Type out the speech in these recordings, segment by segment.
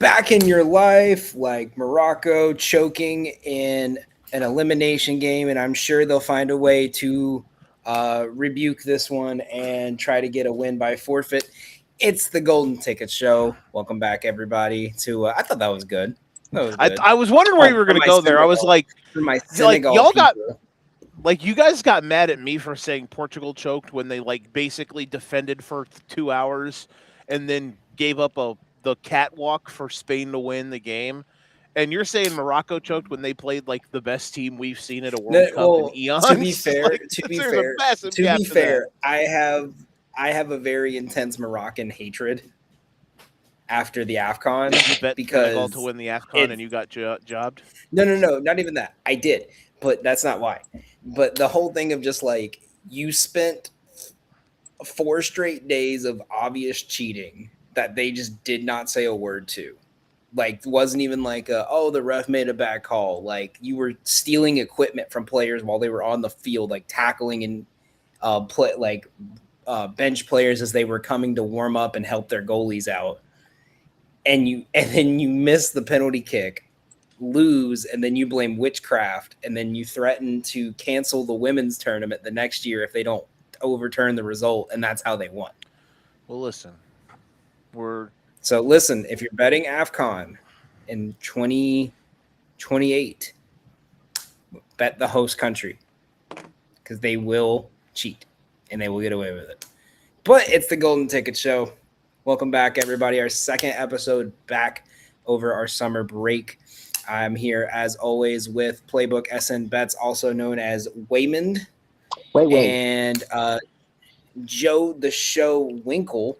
back in your life, like Morocco choking in an elimination game, and I'm sure they'll find a way to rebuke this one and try to get a win by forfeit. It's the Golden Ticket Show. Welcome back, everybody. To I thought that was good. That was good. I was wondering where you were going to go there. I was for my like Senegal y'all got people. like you guys got mad at me for saying Portugal choked when they like basically defended for 2 hours and then gave up the catwalk for Spain to win the game. And you're saying Morocco choked when they played like the best team we've seen at a World Cup in eons. To be fair, like, to be there's fair, a massive to gap be to fair, that. I have a very intense Moroccan hatred after the AFCON You bet Senegal to win the AFCON and you got jobbed. No, not even that. I did, but that's not why. But the whole thing of just like you spent 4 straight days of obvious cheating that they just did not say a word to. Like wasn't even like the ref made a bad call. Like you were stealing equipment from players while they were on the field, like tackling and bench players as they were coming to warm up and help their goalies out. And then you miss the penalty kick, lose, and then you blame witchcraft, and then you threaten to cancel the women's tournament the next year if they don't overturn the result, and that's how they won. Well, listen, if you're betting AFCON in 2028, bet the host country because they will cheat and they will get away with it. But it's the Golden Ticket Show. Welcome back, everybody. Our second episode back over our summer break. I'm here, as always, with Playbook SN Bets, also known as Waymond. And Joe the Show Winkle,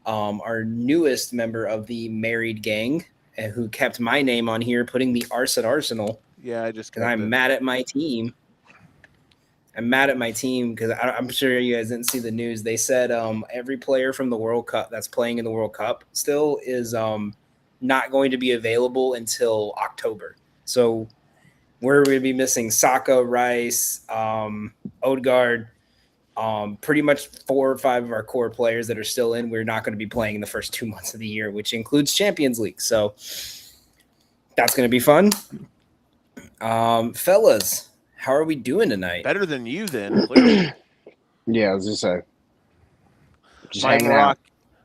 our newest member of the married gang, who kept my name on here, putting the arse at Arsenal. Yeah, I just because I'm mad at my team. Because I'm sure you guys didn't see the news. They said every player from the World Cup that's playing in the World Cup still is not going to be available until October. So we're going to be missing Saka, Rice, Odegaard, pretty much 4 or 5 of our core players that are still in. We're not going to be playing in the first 2 months of the year, which includes Champions League. So that's going to be fun. Fellas, how are we doing tonight? Better than you, then. Clearly. Yeah, I was just saying.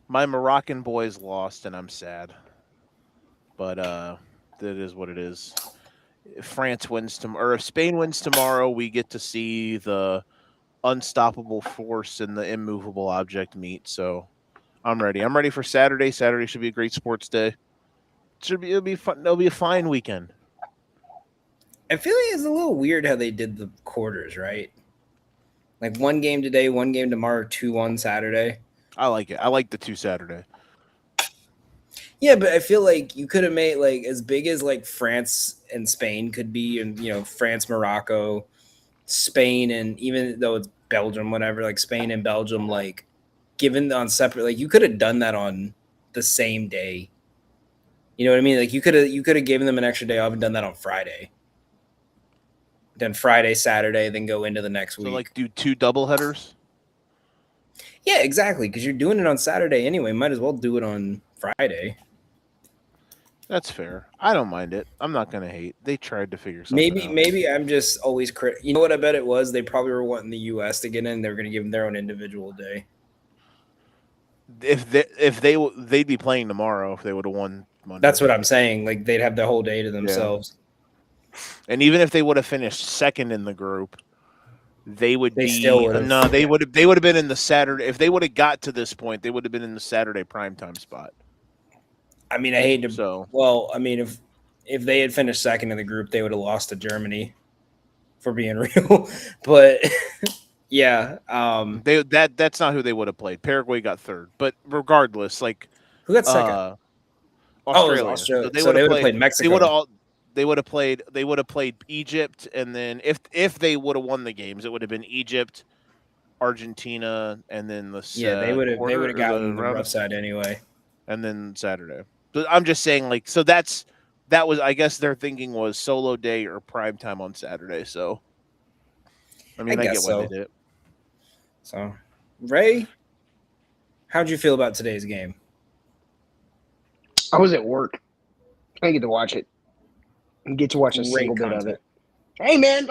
My Moroccan boys lost, and I'm sad. But that is what it is. If France wins tomorrow, or if Spain wins tomorrow, we get to see the unstoppable force and the immovable object meet. So I'm ready. I'm ready for Saturday. Saturday should be a great sports day. It'll be fun. It'll be a fine weekend. I feel like it's a little weird how they did the quarters, right? Like 1 game today, 1 game tomorrow, 2 on Saturday. I like it. I like the 2 Saturday. Yeah, but I feel like you could have made like as big as like France and Spain could be, and France, Morocco, Spain, and even though it's Belgium, whatever, like Spain and Belgium, like given on separate, like you could have done that on the same day. You know what I mean? Like you could have given them an extra day off and done that on Friday. Then Friday, Saturday, then go into the next week. So like do 2 doubleheaders? Yeah, exactly. Because you're doing it on Saturday anyway. Might as well do it on Friday. That's fair. I don't mind it. I'm not gonna hate. They tried to figure something out. Maybe I'm just always You know what I bet it was? They probably were wanting the U.S. to get in. They were going to give them their own individual day. They'd be playing tomorrow if they would have won Monday. That's what I'm saying. Like they'd have the whole day to themselves. Yeah. And even if they would have finished second in the group, they would be no. They would have been in the Saturday. If they would have got to this point, they would have been in the Saturday primetime spot. I mean, I hate to. So, well, I mean, if they had finished second in the group, they would have lost to Germany. For being real, but yeah, that's not who they would have played. Paraguay got third, but regardless, like who got second? Australia. So they would have played Mexico. They would have played Egypt, and then if they would have won the games, it would have been Egypt, Argentina, and then they would have gotten the rough side anyway. And then Saturday. But I'm just saying, like, so that was, I guess their thinking was solo day or prime time on Saturday. So I mean, I get why they did it. So Ray, how'd you feel about today's game? I was at work. I get to watch it. You get to watch a Great single bit of content. it. Hey, man,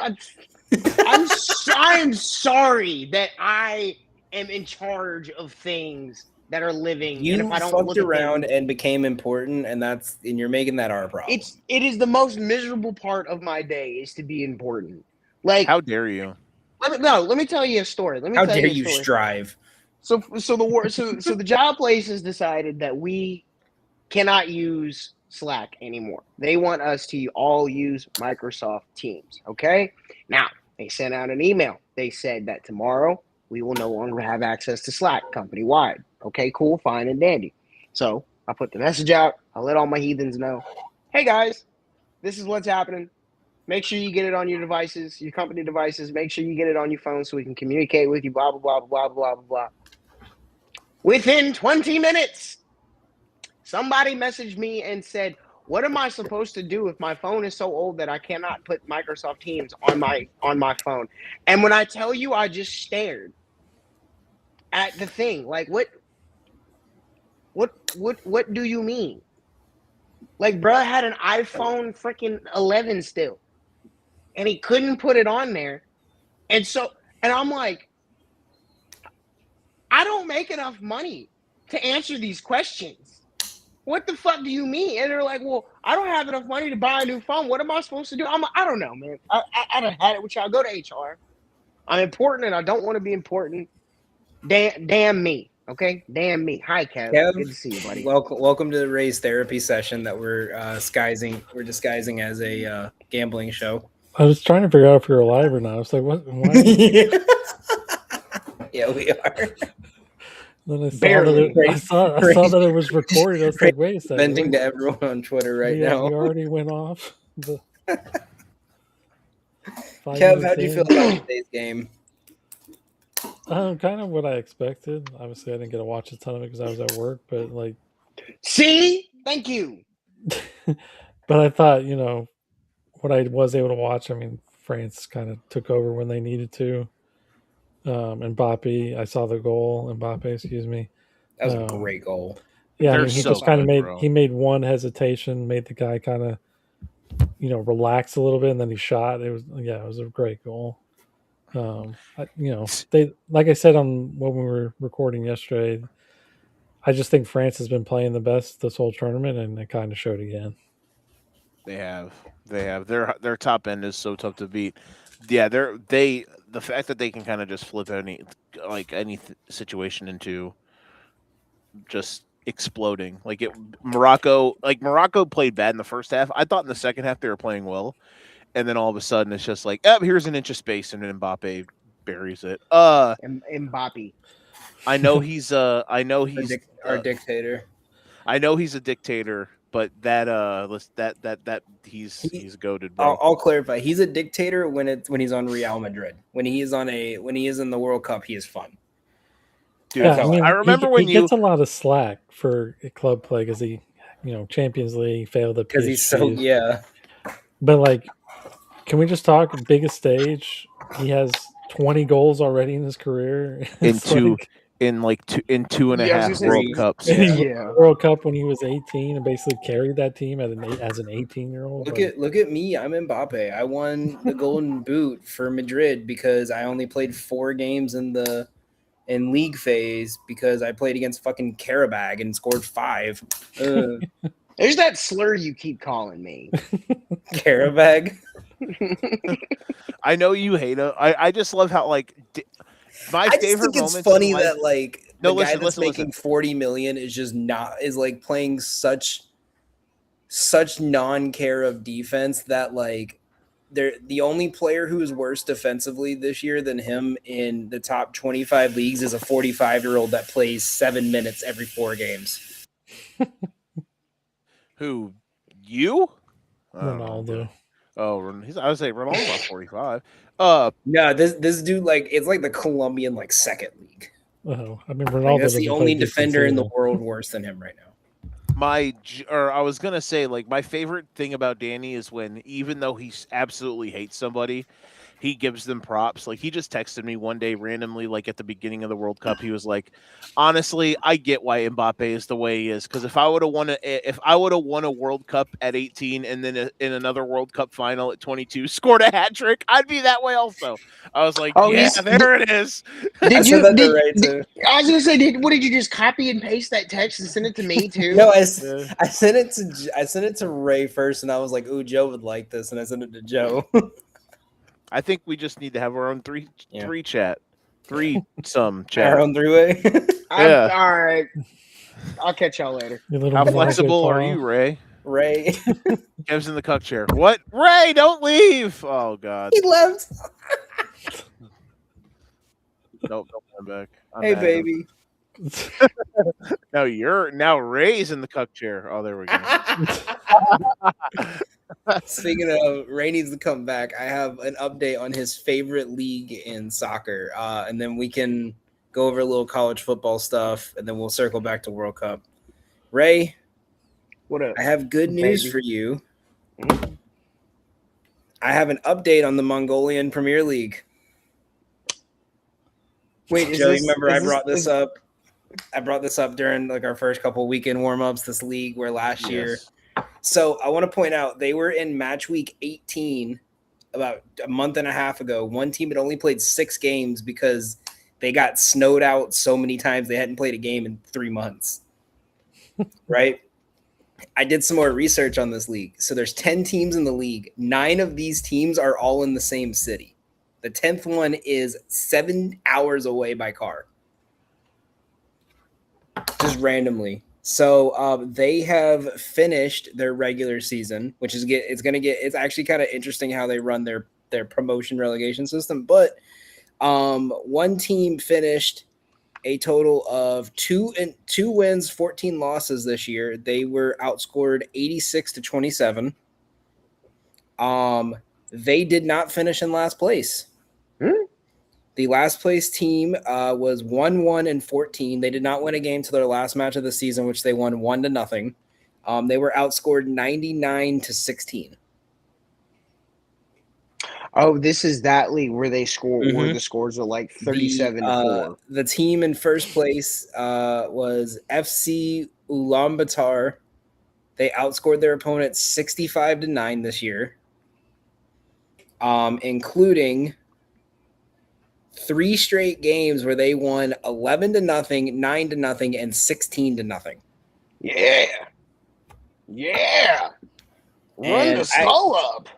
I'm sorry that I am in charge of things that are living, and You if I don't fucked look at around them, and became important, and you're making that our problem. it is the most miserable part of my day is to be important. Like, How dare you? let me tell you a story. How dare you strive? So the job place has decided that we cannot use Slack anymore. They want us to all use Microsoft Teams. Okay. Now they sent out an email. They said that tomorrow we will no longer have access to Slack company wide. Okay, cool, fine and dandy. So I put the message out. I let all my heathens know. Hey guys, this is what's happening. Make sure you get it on your devices, your company devices. Make sure you get it on your phone so we can communicate with you. Blah blah blah blah blah blah blah. Within 20 minutes, somebody messaged me and said, "What am I supposed to do if my phone is so old that I cannot put Microsoft Teams on my phone?" And when I tell you, I just stared at the thing. Like, what do you mean? Like, bruh had an iPhone freaking 11 still, and he couldn't put it on there. And I'm like, I don't make enough money to answer these questions. What the fuck do you mean? And they're like, well, I don't have enough money to buy a new phone. What am I supposed to do? I don't know, man. I done had it with y'all. Go to HR. I'm important and I don't want to be important. Damn me. Okay? Damn me. Hi, Kev. Kev, good to see you, buddy. Welcome to the Ray's therapy session that we're disguising as a gambling show. I was trying to figure out if you're alive or not. I was like, what? Why? Yeah, we are. Then I saw Barely. that I saw that it was recorded. I was like, wait a second. Venting to everyone on Twitter right now. We already went off. Kev, how'd you feel about today's game? Kind of what I expected. Obviously, I didn't get to watch a ton of it because I was at work, but like, see, thank you. But I thought, what I was able to watch. I mean, France kind of took over when they needed to. Mbappe, I saw the goal. Mbappe, excuse me. That was a great goal. Yeah, I mean, he just kind of made one hesitation, made the guy kind of, relax a little bit, and then he shot. It was a great goal. They, like I said when we were recording yesterday, I just think France has been playing the best this whole tournament, and it kind of showed again. They have. Their top end is so tough to beat. Yeah, the fact that they can kind of just flip any situation into just exploding. Morocco played bad in the first half. I thought in the second half they were playing well, and then all of a sudden it's just like, here's an inch of space, and then Mbappe buries it. Mbappe. I know he's our dictator. I know he's a dictator, but he's goated, bro. I'll clarify. He's a dictator when he's on Real Madrid. When he is in the World Cup, he is fun. Dude, yeah, I remember when he gets a lot of slack for club play because he, Champions League failed at because he's so But can we just talk biggest stage? He has 20 goals already in his career. In 2.5 World Cups. Yeah. World Cup when he was 18 and basically carried that team as an 18-year-old. Look at me. I'm Mbappe. I won the Golden Boot for Madrid because I only played 4 games in league phase because I played against fucking Karabag and scored 5. There's that slur you keep calling me. Karabag. I know you hate it. I just love how my favorite moment. It's funny that the guy that's making 40 million is just playing such non-care of defense that the only player who is worse defensively this year than him in the top 25 leagues is a 45-year-old that plays 7 minutes every 4 games. Who? You? Ronaldo. Oh, I would say Ronaldo's about 45. No, this dude it's like the Colombian second league. Oh, I mean Ronaldo. That's the only defender in the world worse than him right now. I was gonna say my favorite thing about Danny is when even though he absolutely hates somebody, he gives them props. Like he just texted me one day randomly, like at the beginning of the World Cup. He was like, "Honestly, I get why Mbappe is the way he is. Because if I would have won a World Cup at 18 and then in another World Cup final at 22 scored a hat trick, I'd be that way also." I was like, "Yeah, there it is." I said that to Ray too. I was gonna say, what did you just copy and paste that text and send it to me too? No, I sent it to Ray first, and I was like, "Ooh, Joe would like this," and I sent it to Joe. I think we just need to have our own three chat, chat, our own three-way. Yeah. All right. I'll catch y'all later. How flexible are you, Ray? Ray. Kev's in the cuck chair. What? Ray, don't leave. Oh, God. He left. Nope, don't come back. Hey, baby. Now Ray's in the cuck chair. Oh, there we go. Speaking of, Ray needs to come back. I have an update on his favorite league in soccer, and then we can go over a little college football stuff, and then we'll circle back to World Cup. Ray, what up? I have good news for you. I have an update on the Mongolian Premier League. Wait, Joe, you remember I brought this up? I brought this up during like our first couple weekend warm-ups, this league where last year. So I want to point out they were in match week 18 about a month and a half ago. One team had only played 6 games because they got snowed out so many times they hadn't played a game in 3 months. Right? I did some more research on this league. So there's 10 teams in the league. 9 of these teams are all in the same city. The 10th one is 7 hours away by car. Just randomly. So they have finished their regular season, which is it's actually kind of interesting how they run their promotion relegation system. But one team finished a total of 2 wins, 14 losses this year. They were outscored 86-27. They did not finish in last place. The last place team was 1-1-14. They did not win a game to their last match of the season, which they won 1-0. They were outscored 99-16. Oh, this is that league where they score where the scores are like 37-4. The team in first place was FC Ulaanbaatar. They outscored their opponent 65-9 this year, including 3 straight games where they won 11-0, 9-0, and 16-0. Yeah. Run the skull up.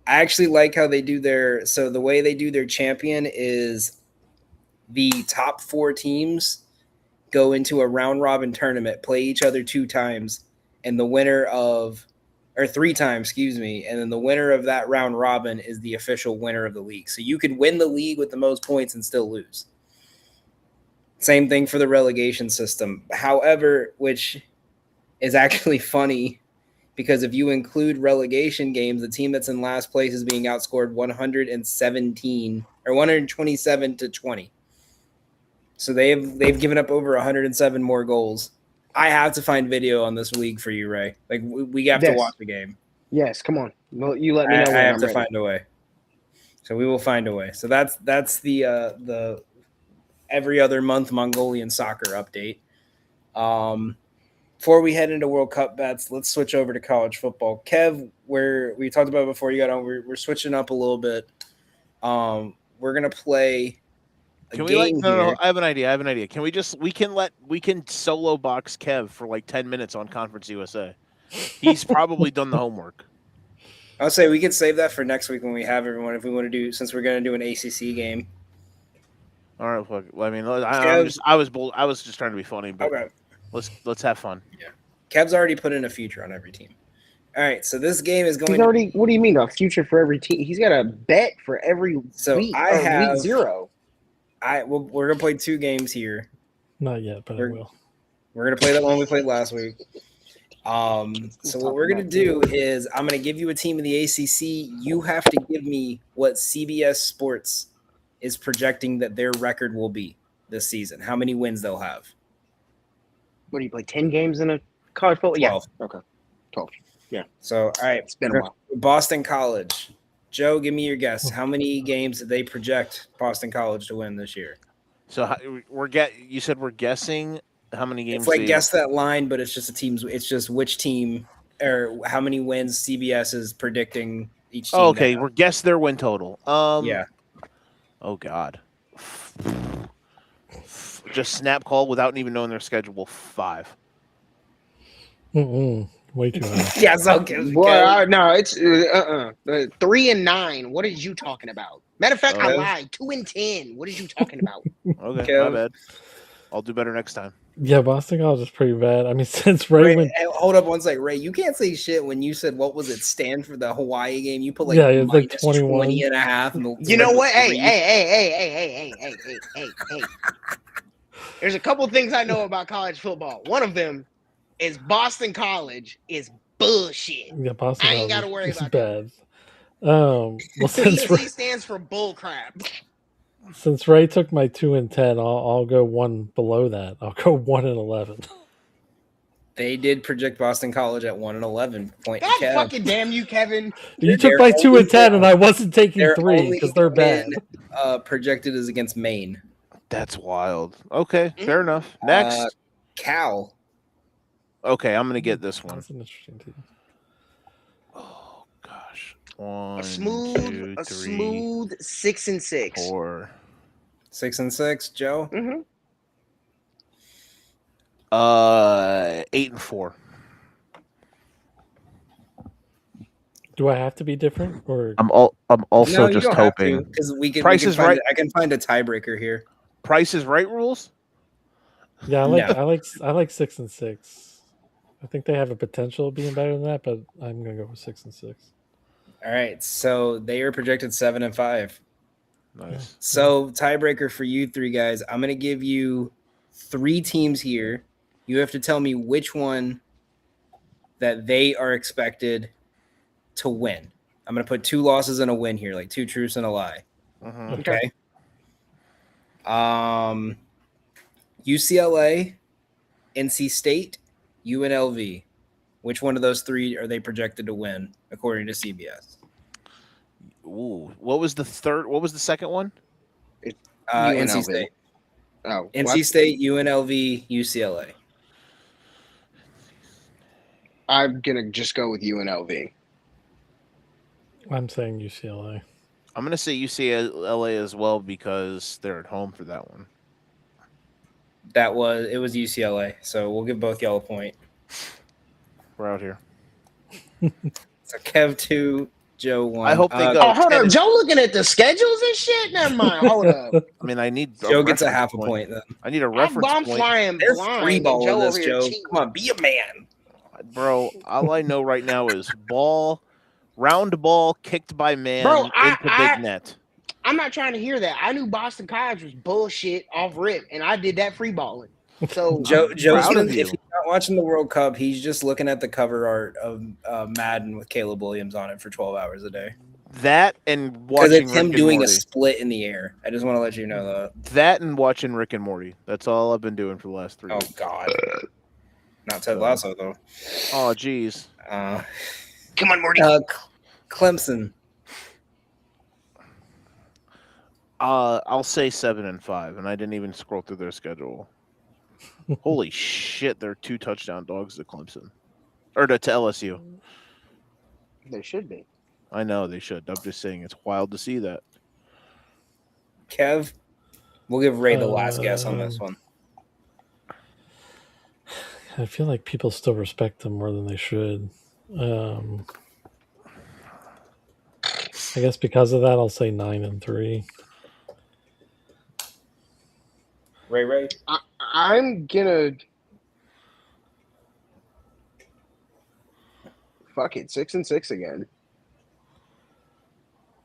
I actually like how they do the way they do their champion is the top 4 teams go into a round robin tournament, play each other 2 times, and the winner of, or 3 times, excuse me, and then the winner of that round robin is the official winner of the league. So you could win the league with the most points and still lose. Same thing for the relegation system. However, which is actually funny, because if you include relegation games, the team that's in last place is being outscored 127-20. So they've given up over 107 more goals. I have to find video on this league for you, Ray. Like we have to watch the game. Yes, come on. Well, you let me know. I have to find a way. So we will find a way. So that's the every other month Mongolian soccer update. Before we head into World Cup bets, let's switch over to college football. Kev, where we talked about before you got on, we're switching up a little bit. We're gonna play. No, I have an idea. Can we can solo box Kev for like 10 minutes on Conference USA? He's probably done the homework. I'll say we could save that for next week when we have everyone. If we want to do, since we're going to do an ACC game. All right. Well, I mean, I was bold. I was just trying to be funny, but okay. Let's have fun. Yeah. Kev's already put in a future on every team. All right, so this game is going. What do you mean a future for every team? He's got a bet for every week. I have week 0. We're gonna play 2 games here. Not yet, but I will. We're gonna play that one we played last week. So what we're gonna do is I'm gonna give you a team in the ACC. You have to give me what CBS Sports is projecting that their record will be this season. How many wins they'll have? What do you play? 10 games in a college football? 12. Yeah. Okay. 12. Yeah. So all right, it's been a while. Boston College. Joe, give me your guess. How many games did they project Boston College to win this year? So you said we're guessing how many games? It's like guess that line, but it's just a team's. It's just which team or how many wins CBS is predicting each team. Oh, okay, we're guess their win total. Yeah. Oh God. Just snap call without even knowing their schedule. 5. Way too high. Yes, okay. Boy, no, it's 3 and 9. What are you talking about? Matter of fact, I lied. 2 and 10. What are you talking about? Okay, my bad. I'll do better next time. Yeah, Boston College is pretty bad. I mean, since Ray went... Hold up one second, Ray. You can't say shit when you said, what was it, stand for the Hawaii game? You put like, it's like 21. 20 and a half. And you know what? Hey. There's a couple things I know about college football. One of them is Boston College is bullshit. Yeah, Boston I ain't got to worry about bad. Well, since BC stands for bull crap. Since Ray took my 2 and 10, I'll go one below that. I'll go 1 and 11. They did project Boston College at 1 and 11. Point. God fucking damn you, Kevin! You took my 2 and 10, and I wasn't taking 3 because they're bad. Projected is against Maine. That's wild. Okay, fair enough. Next, Cal. Okay, I'm gonna get this one. That's an interesting team. Oh gosh, 1, A smooth 6 and 6. 4. 6 and 6, Joe. 8 and 4. Do I have to be different, or I'm also just hoping because Price is Right. I can find a tiebreaker here. Price is Right rules. Yeah, I like 6 and 6. I think they have a potential of being better than that, but I'm gonna go with 6 and 6. All right, so they are projected 7 and 5. Nice. So tiebreaker for you three guys. I'm gonna give you 3 teams here. You have to tell me which one that they are expected to win. I'm gonna put 2 losses and a win here, like 2 truths and a lie. Okay. UCLA, NC State, UNLV. Which one of those 3 are they projected to win according to CBS? Ooh, what was the third? What was the second one? NC State. Oh, NC what? State, UNLV, UCLA. I'm gonna just go with UNLV. I'm saying UCLA. I'm gonna say UCLA as well because they're at home for that one. It was UCLA, so we'll give both y'all a point. We're out here. So Kev 2, Joe 1. I hope they go. Oh, hold up, Joe looking at the schedules and shit. Never mind. Hold up. I mean, I need. Joe gets a half a point then. I need a reference I'm point. flying They're blind. free balling this, Joe. Cheating. Come on, be a man, bro. All I know right now is round ball kicked by man into big net. I'm not trying to hear that. I knew Boston College was bullshit off rip, and I did that free balling. So Joe's if you. he's not watching the World Cup, he's just looking at the cover art of Madden with Caleb Williams on it for 12 hours a day. That and watching it's him doing a split in the air. I just want to let you know that. That and watching Rick and Morty. That's all I've been doing for the last 3 weeks. Oh God, not Ted Lasso though. Oh geez. Come on, Morty. Clemson. I'll say 7 and 5, and I didn't even scroll through their schedule. Holy shit, they're 2 touchdown dogs to Clemson. Or to LSU. They should be. I know they should. I'm just saying it's wild to see that. Kev, we'll give Ray the last guess on this one. I feel like people still respect them more than they should. I guess because of that, I'll say 9 and 3. Ray. I'm gonna fuck it. 6 and 6 again.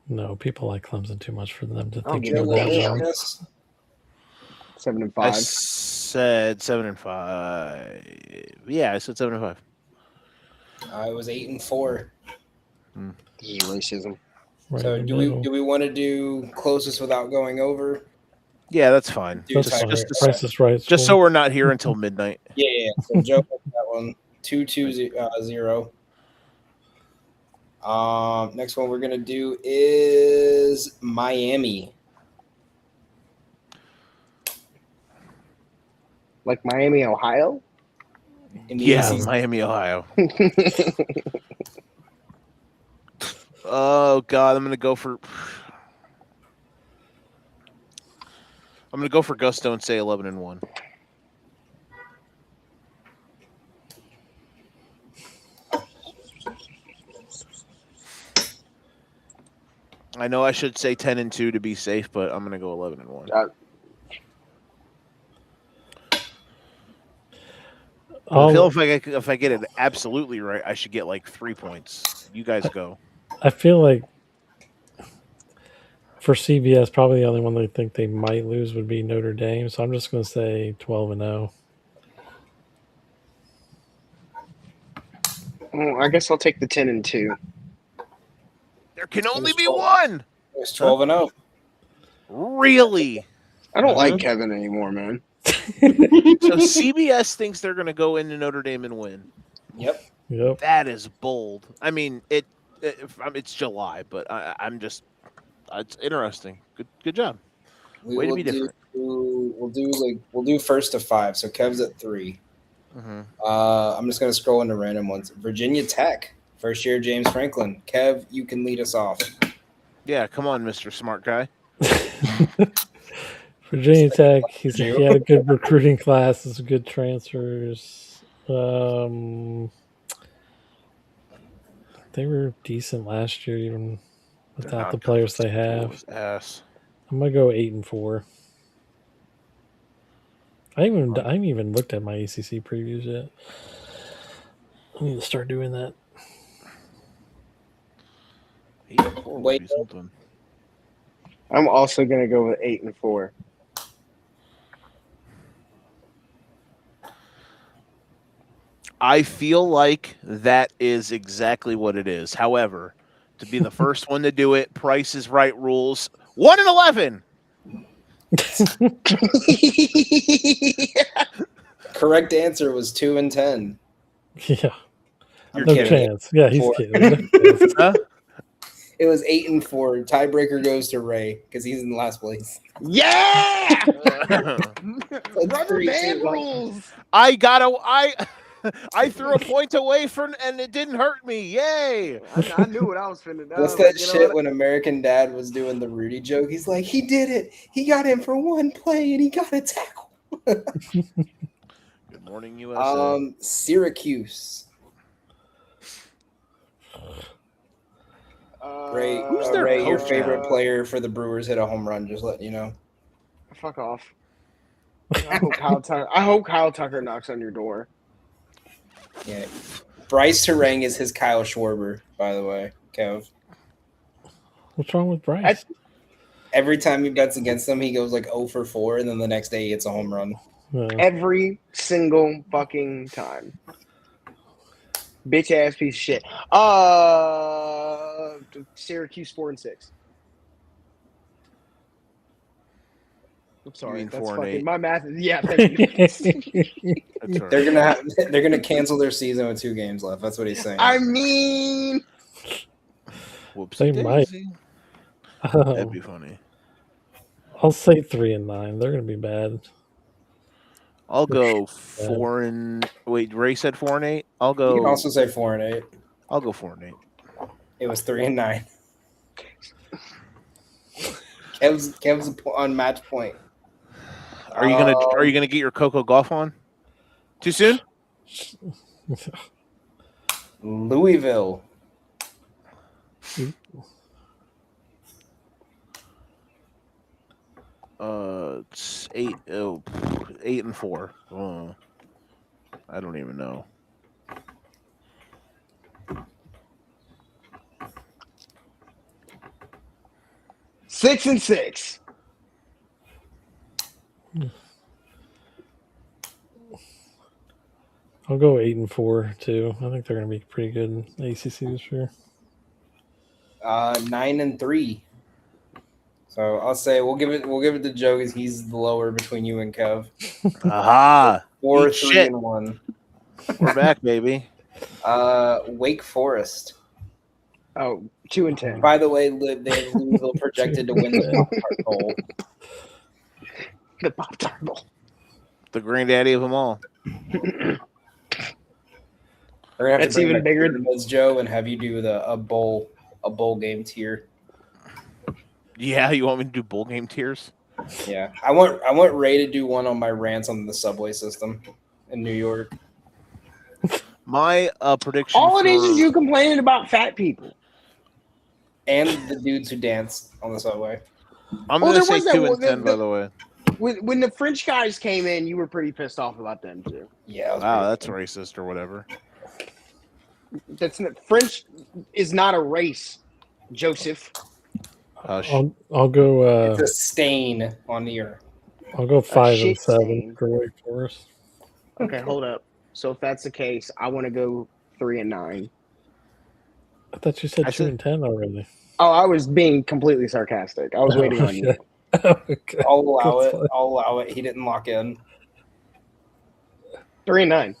No, people like Clemson too much for them to think they're that. damn. 7 and 5. I said 7 and 5. Yeah, I said 7 and 5. I was 8 and 4. This is racism. Right, So do we want to do closest without going over? Yeah, that's fine. That's Price is Right. Just so we're not here until midnight. Yeah. So Joe got that one. 2-2-0. Next one we're gonna do is Miami. Like Miami, Ohio? Miami, Ohio. Oh God, I'm gonna go for Gusto and say 11-1. I know I should say 10-2 to be safe, but I'm gonna go 11-1. I feel if I get it absolutely right, I should get like 3 points. You guys go. I feel like for CBS, probably the only one they think they might lose would be Notre Dame. So I'm just going to say 12-0. I guess I'll take the 10-2. There can only be one. It's 12-0. Really? I don't like Kevin anymore, man. So CBS thinks they're going to go into Notre Dame and win. Yep. That is bold. I mean, it's July, but I'm just. It's interesting. Good job. Way to be different. We'll do first to 5. So Kev's at 3. Mm-hmm. I'm just gonna scroll into random ones. Virginia Tech, first year James Franklin. Kev, you can lead us off. Yeah, come on, Mr. Smart Guy. Virginia Tech, he had a good recruiting class, some good transfers. They were decent last year, even without the players they have. I'm gonna go 8-4. I haven't even looked at my ACC previews yet. I need to start doing that. Wait. I'm also gonna go with 8-4. I feel like that is exactly what it is. However, to be the first one to do it, Price is Right rules 1-11. Correct answer was 2-10. Yeah, You're no kidding. chance. Yeah, he's kidding. It was 8-4. Tiebreaker goes to Ray because he's in last place. Yeah, rubber band rules. I threw a point away and it didn't hurt me. Yay! I knew what I was finna do. What's that shit when American Dad was doing the Rudy joke? He's like, he did it. He got in for one play and he got a tackle. Good morning, USA. Syracuse. Ray, your favorite player for the Brewers hit a home run. Just letting you know. Fuck off. I hope Kyle Tucker knocks on your door. Yeah, Bryce Terang is his Kyle Schwarber, by the way, Kev. What's wrong with Bryce? Every time he bets against them, he goes like 0-4, and then the next day he hits a home run. Every single fucking time. Bitch ass piece of shit. Syracuse 4-6. I'm sorry. That's fucking my math. Yeah, thank you. They're gonna cancel their season with 2 games left. That's what he's saying. I mean, they might. That'd be funny. I'll say 3-9. They're gonna be bad. I'll go 4 wait, Ray said 4-8. I'll go. You can also say 4-8. I'll go 4-8. It was 3-9. Kev's on match point. Are you gonna get your Coco Golf on? Too soon? Louisville. It's 8-4. Oh, I don't even know. Six and 6. I'll go 8-4 too. I think they're going to be pretty good in ACC this year. 9-3. So I'll say we'll give it to Joe because he's the lower between you and Kev. Aha! 4-3-1. We're back, baby. Wake Forest. Oh, 2-10. By the way, they have Louisville projected to win the Pop-Tart Bowl. The Pop-Tart Bowl. The granddaddy of them all. We're gonna have That's to bring even back bigger. Pyramids, Joe, and have you do a bowl game tier. Yeah, you want me to do bowl game tiers? Yeah, I want Ray to do one on my rants on the subway system in New York. My prediction. All it is you complaining about fat people and the dudes who dance on the subway. I'm going to say 2-10. By the way, when the French guys came in, you were pretty pissed off about them too. Yeah, wow, that's racist or whatever. That's not, French is not a race, Joseph. I'll go. It's a stain on the earth. I'll go 5-7 for Wake Forest. Okay, hold up. So if that's the case, I want to go 3-9. I thought you said 2-10 already. Oh, I was being completely sarcastic. I was waiting on you. Okay. I'll allow it. I'll allow it. He didn't lock in. 3-9.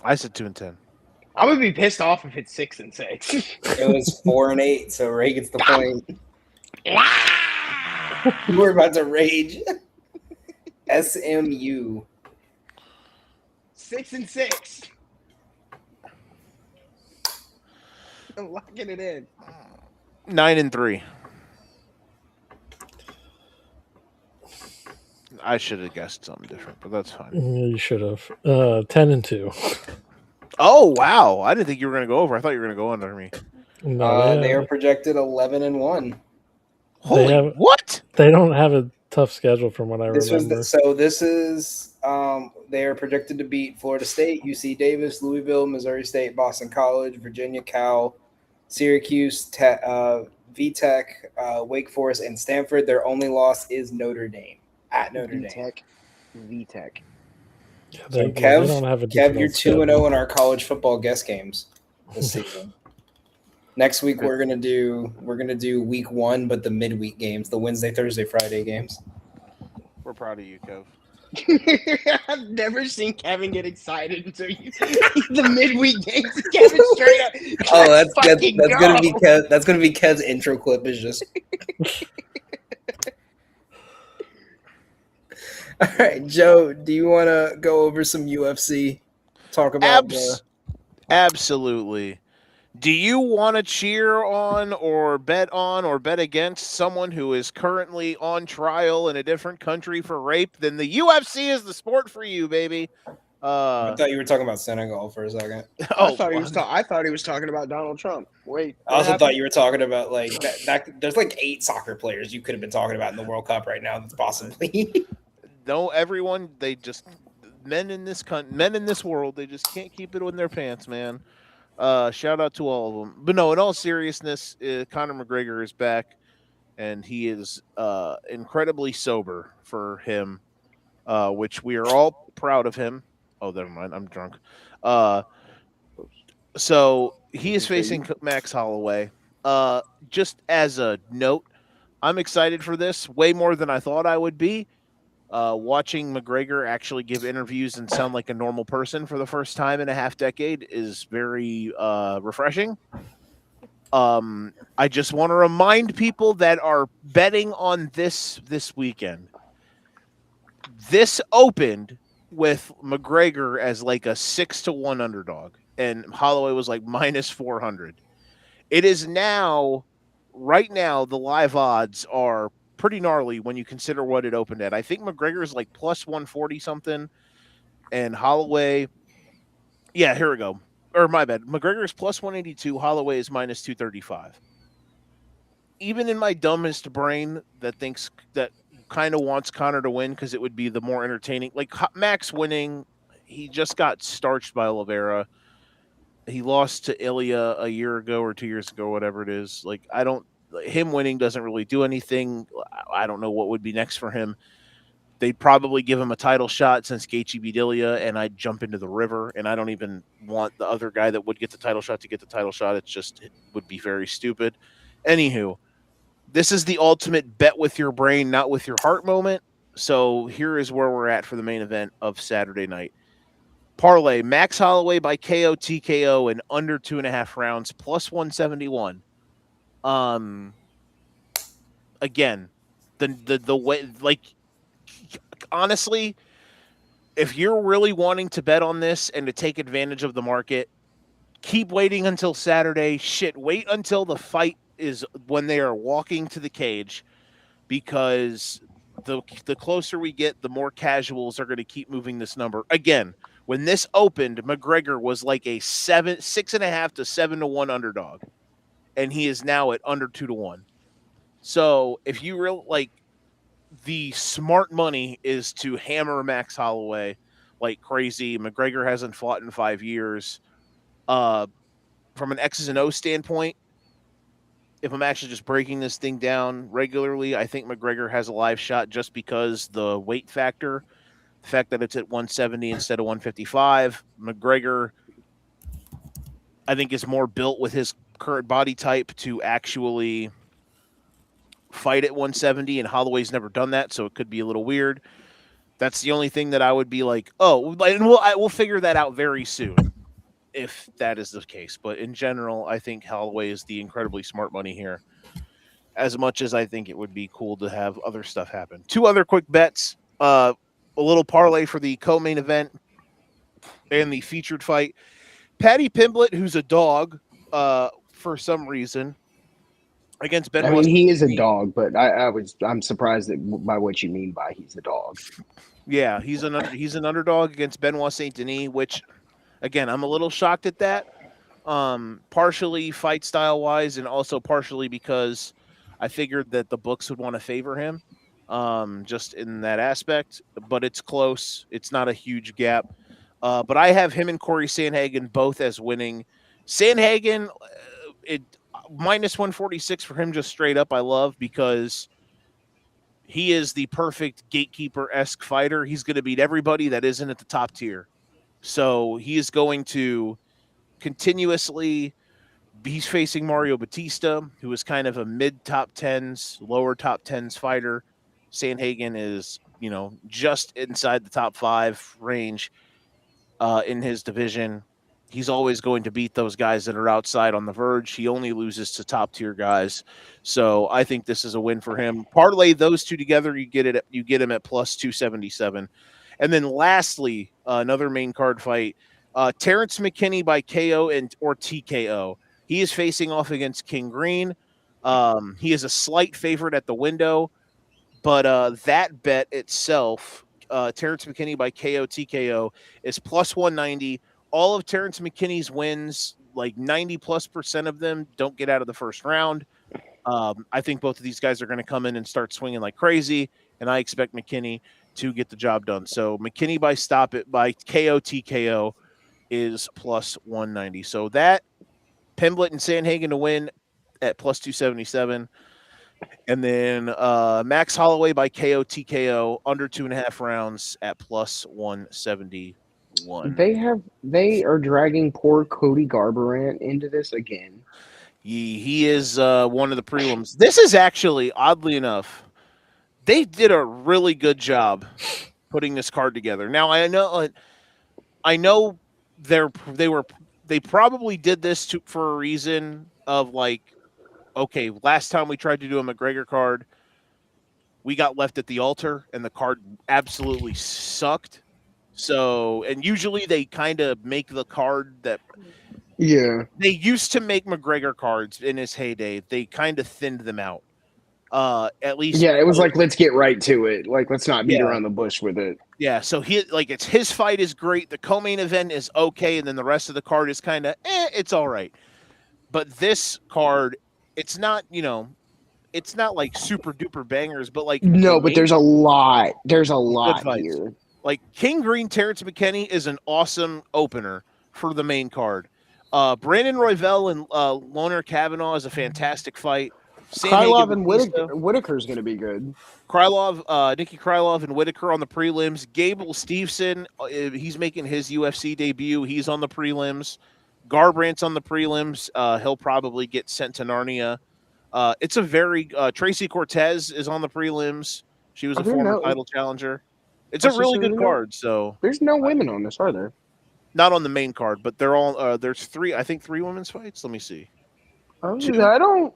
I said 2-10. I'm gonna be pissed off if it's 6-6. It was 4-8, so Ray gets the point. We're about to rage. SMU. 6-6. I'm locking it in. 9-3. I should have guessed something different, but that's fine. You should have. 10-2. Oh wow! I didn't think you were going to go over. I thought you were going to go under me. No, they are projected 11-1. Holy what? They don't have a tough schedule from what I remember. This is they are projected to beat Florida State, UC Davis, Louisville, Missouri State, Boston College, Virginia, Cal, Syracuse, VTech, Wake Forest, and Stanford. Their only loss is Notre Dame at Notre Dame. VTech. So Kev, you're 2-0 in our college football guest games this season. Next week we're gonna do week 1, but the midweek games, the Wednesday, Thursday, Friday games. We're proud of you, Kev. I've never seen Kevin get excited until the midweek games. Kevin straight up. Oh, that's good. Gonna be Kev. That's gonna be Kev's intro clip. Is just. All right, Joe. Do you want to go over some UFC? Talk about absolutely. Do you want to cheer on or bet against someone who is currently on trial in a different country for rape? Then the UFC is the sport for you, baby. I thought you were talking about Senegal for a second. I thought he was talking about Donald Trump. Wait, I also thought you were talking about like that. There's like 8 soccer players you could have been talking about in the World Cup right now. That's possibly. No, everyone. They just men in this world. They just can't keep it in their pants, man. Shout out to all of them. But no, in all seriousness, Conor McGregor is back, and he is incredibly sober for him, which we are all proud of him. Oh, never mind. I'm drunk. So he is facing Max Holloway. Just as a note, I'm excited for this way more than I thought I would be. Watching McGregor actually give interviews and sound like a normal person for the first time in a half decade is very refreshing. I just want to remind people that are betting on this weekend. This opened with McGregor as like a 6-1 underdog, and Holloway was like -400. It is now, right now, the live odds are pretty gnarly when you consider what it opened at. I think McGregor is like +140 something, and Holloway, yeah, here we go. Or my bad, McGregor is +182, Holloway is -235. Even in my dumbest brain that thinks that kind of wants Conor to win because it would be the more entertaining, like Max winning, he just got starched by Oliveira. He lost to Ilya a year ago or 2 years ago, whatever it is. Like, him winning doesn't really do anything. I don't know what would be next for him. They'd probably give him a title shot since Gaethje beat Ilya, and I'd jump into the river. And I don't even want the other guy that would get the title shot to get the title shot. It would be very stupid. Anywho, this is the ultimate bet with your brain, not with your heart moment. So here is where we're at for the main event of Saturday night. Parlay Max Holloway by KO TKO in under 2.5 rounds plus 171. Again, the way, like, honestly, if you're really wanting to bet on this and to take advantage of the market, keep waiting until Saturday. Shit, wait until the fight is when they are walking to the cage, because the closer we get, the more casuals are going to keep moving this number. Again, when this opened, McGregor was like a 6.5 to 7-1 underdog, and he is now at under 2-1. So if you real like, the smart money is to hammer Max Holloway like crazy. McGregor hasn't fought in 5 years. From an X's and O standpoint, if I'm actually just breaking this thing down regularly, I think McGregor has a live shot just because the weight factor, the fact that it's at 170 instead of 155. McGregor, I think, is more built with his current body type to actually fight at 170, and Holloway's never done that, so it could be a little weird. That's the only thing that I would be like, oh, and we'll figure that out very soon if that is the case. But in general, I think Holloway is the incredibly smart money here, as much as I think it would be cool to have other stuff happen. 2 other quick bets. A little parlay for the co-main event and the featured fight. Paddy Pimblett, who's a dog for some reason, against Benoit. I mean, he is a dog, but I'm surprised by what you mean by he's a dog. Yeah, he's an underdog against Benoit Saint Denis, which, again, I'm a little shocked at that. Partially fight style wise, and also partially because I figured that the books would want to favor him, just in that aspect. But it's close. It's not a huge gap. But I have him and Corey Sandhagen both as winning. Sandhagen, minus 146 for him, just straight up, I love, because he is the perfect gatekeeper-esque fighter. He's going to beat everybody that isn't at the top tier. So he is going to continuously, he's facing Mario Batista, who is kind of a mid-top 10s, lower top 10s fighter. Sandhagen is, just inside the top 5 range in his division. He's always going to beat those guys that are outside on the verge. He only loses to top tier guys. So I think this is a win for him. Parlay those two together, you get him at plus 277. And then lastly, another main card fight, Terrence McKinney by KO or TKO. He is facing off against King Green. He is a slight favorite at the window, but that bet itself, Terrence McKinney by KO TKO, is plus 190. All of Terrence McKinney's wins, like 90+% of them, don't get out of the first round. I think both of these guys are going to come in and start swinging like crazy, and I expect McKinney to get the job done. So McKinney by KO TKO is plus 190. So that, Pimblett and Sandhagen to win at plus 277. And then Max Holloway by KO TKO under 2.5 rounds at plus 171. They are dragging poor Cody Garbrandt into this again. He is one of the prelims. This is actually, oddly enough, they did a really good job putting this card together. Now I know they probably did this for a reason of like, okay, last time we tried to do a McGregor card, we got left at the altar and the card absolutely sucked. So, and usually they kind of make the card that, yeah, they used to make McGregor cards in his heyday. They kind of thinned them out. At least, yeah, it was like, let's get right to it. Like, let's not beat around the bush with it. Yeah, so it's his fight is great. The co-main event is okay, and then the rest of the card is kind of it's all right. But this card, it's not, it's not like super duper bangers, but like no, but there's a lot. There's a lot here. Like King Green, Terrence McKinney is an awesome opener for the main card. Brandon Royval and Loner Kavanaugh is a fantastic fight. Krylov and Whitaker is going to be good. Nikki Krylov and Whitaker on the prelims. Gable Steveson, he's making his UFC debut. He's on the prelims. Garbrandt's on the prelims. He'll probably get sent to Narnia. It's a very Tracy Cortez is on the prelims. She was a former title challenger. It's a really good card. So there's no women on this, are there? not on the main card, but they're all there's three women's fights. Let me see. I don't.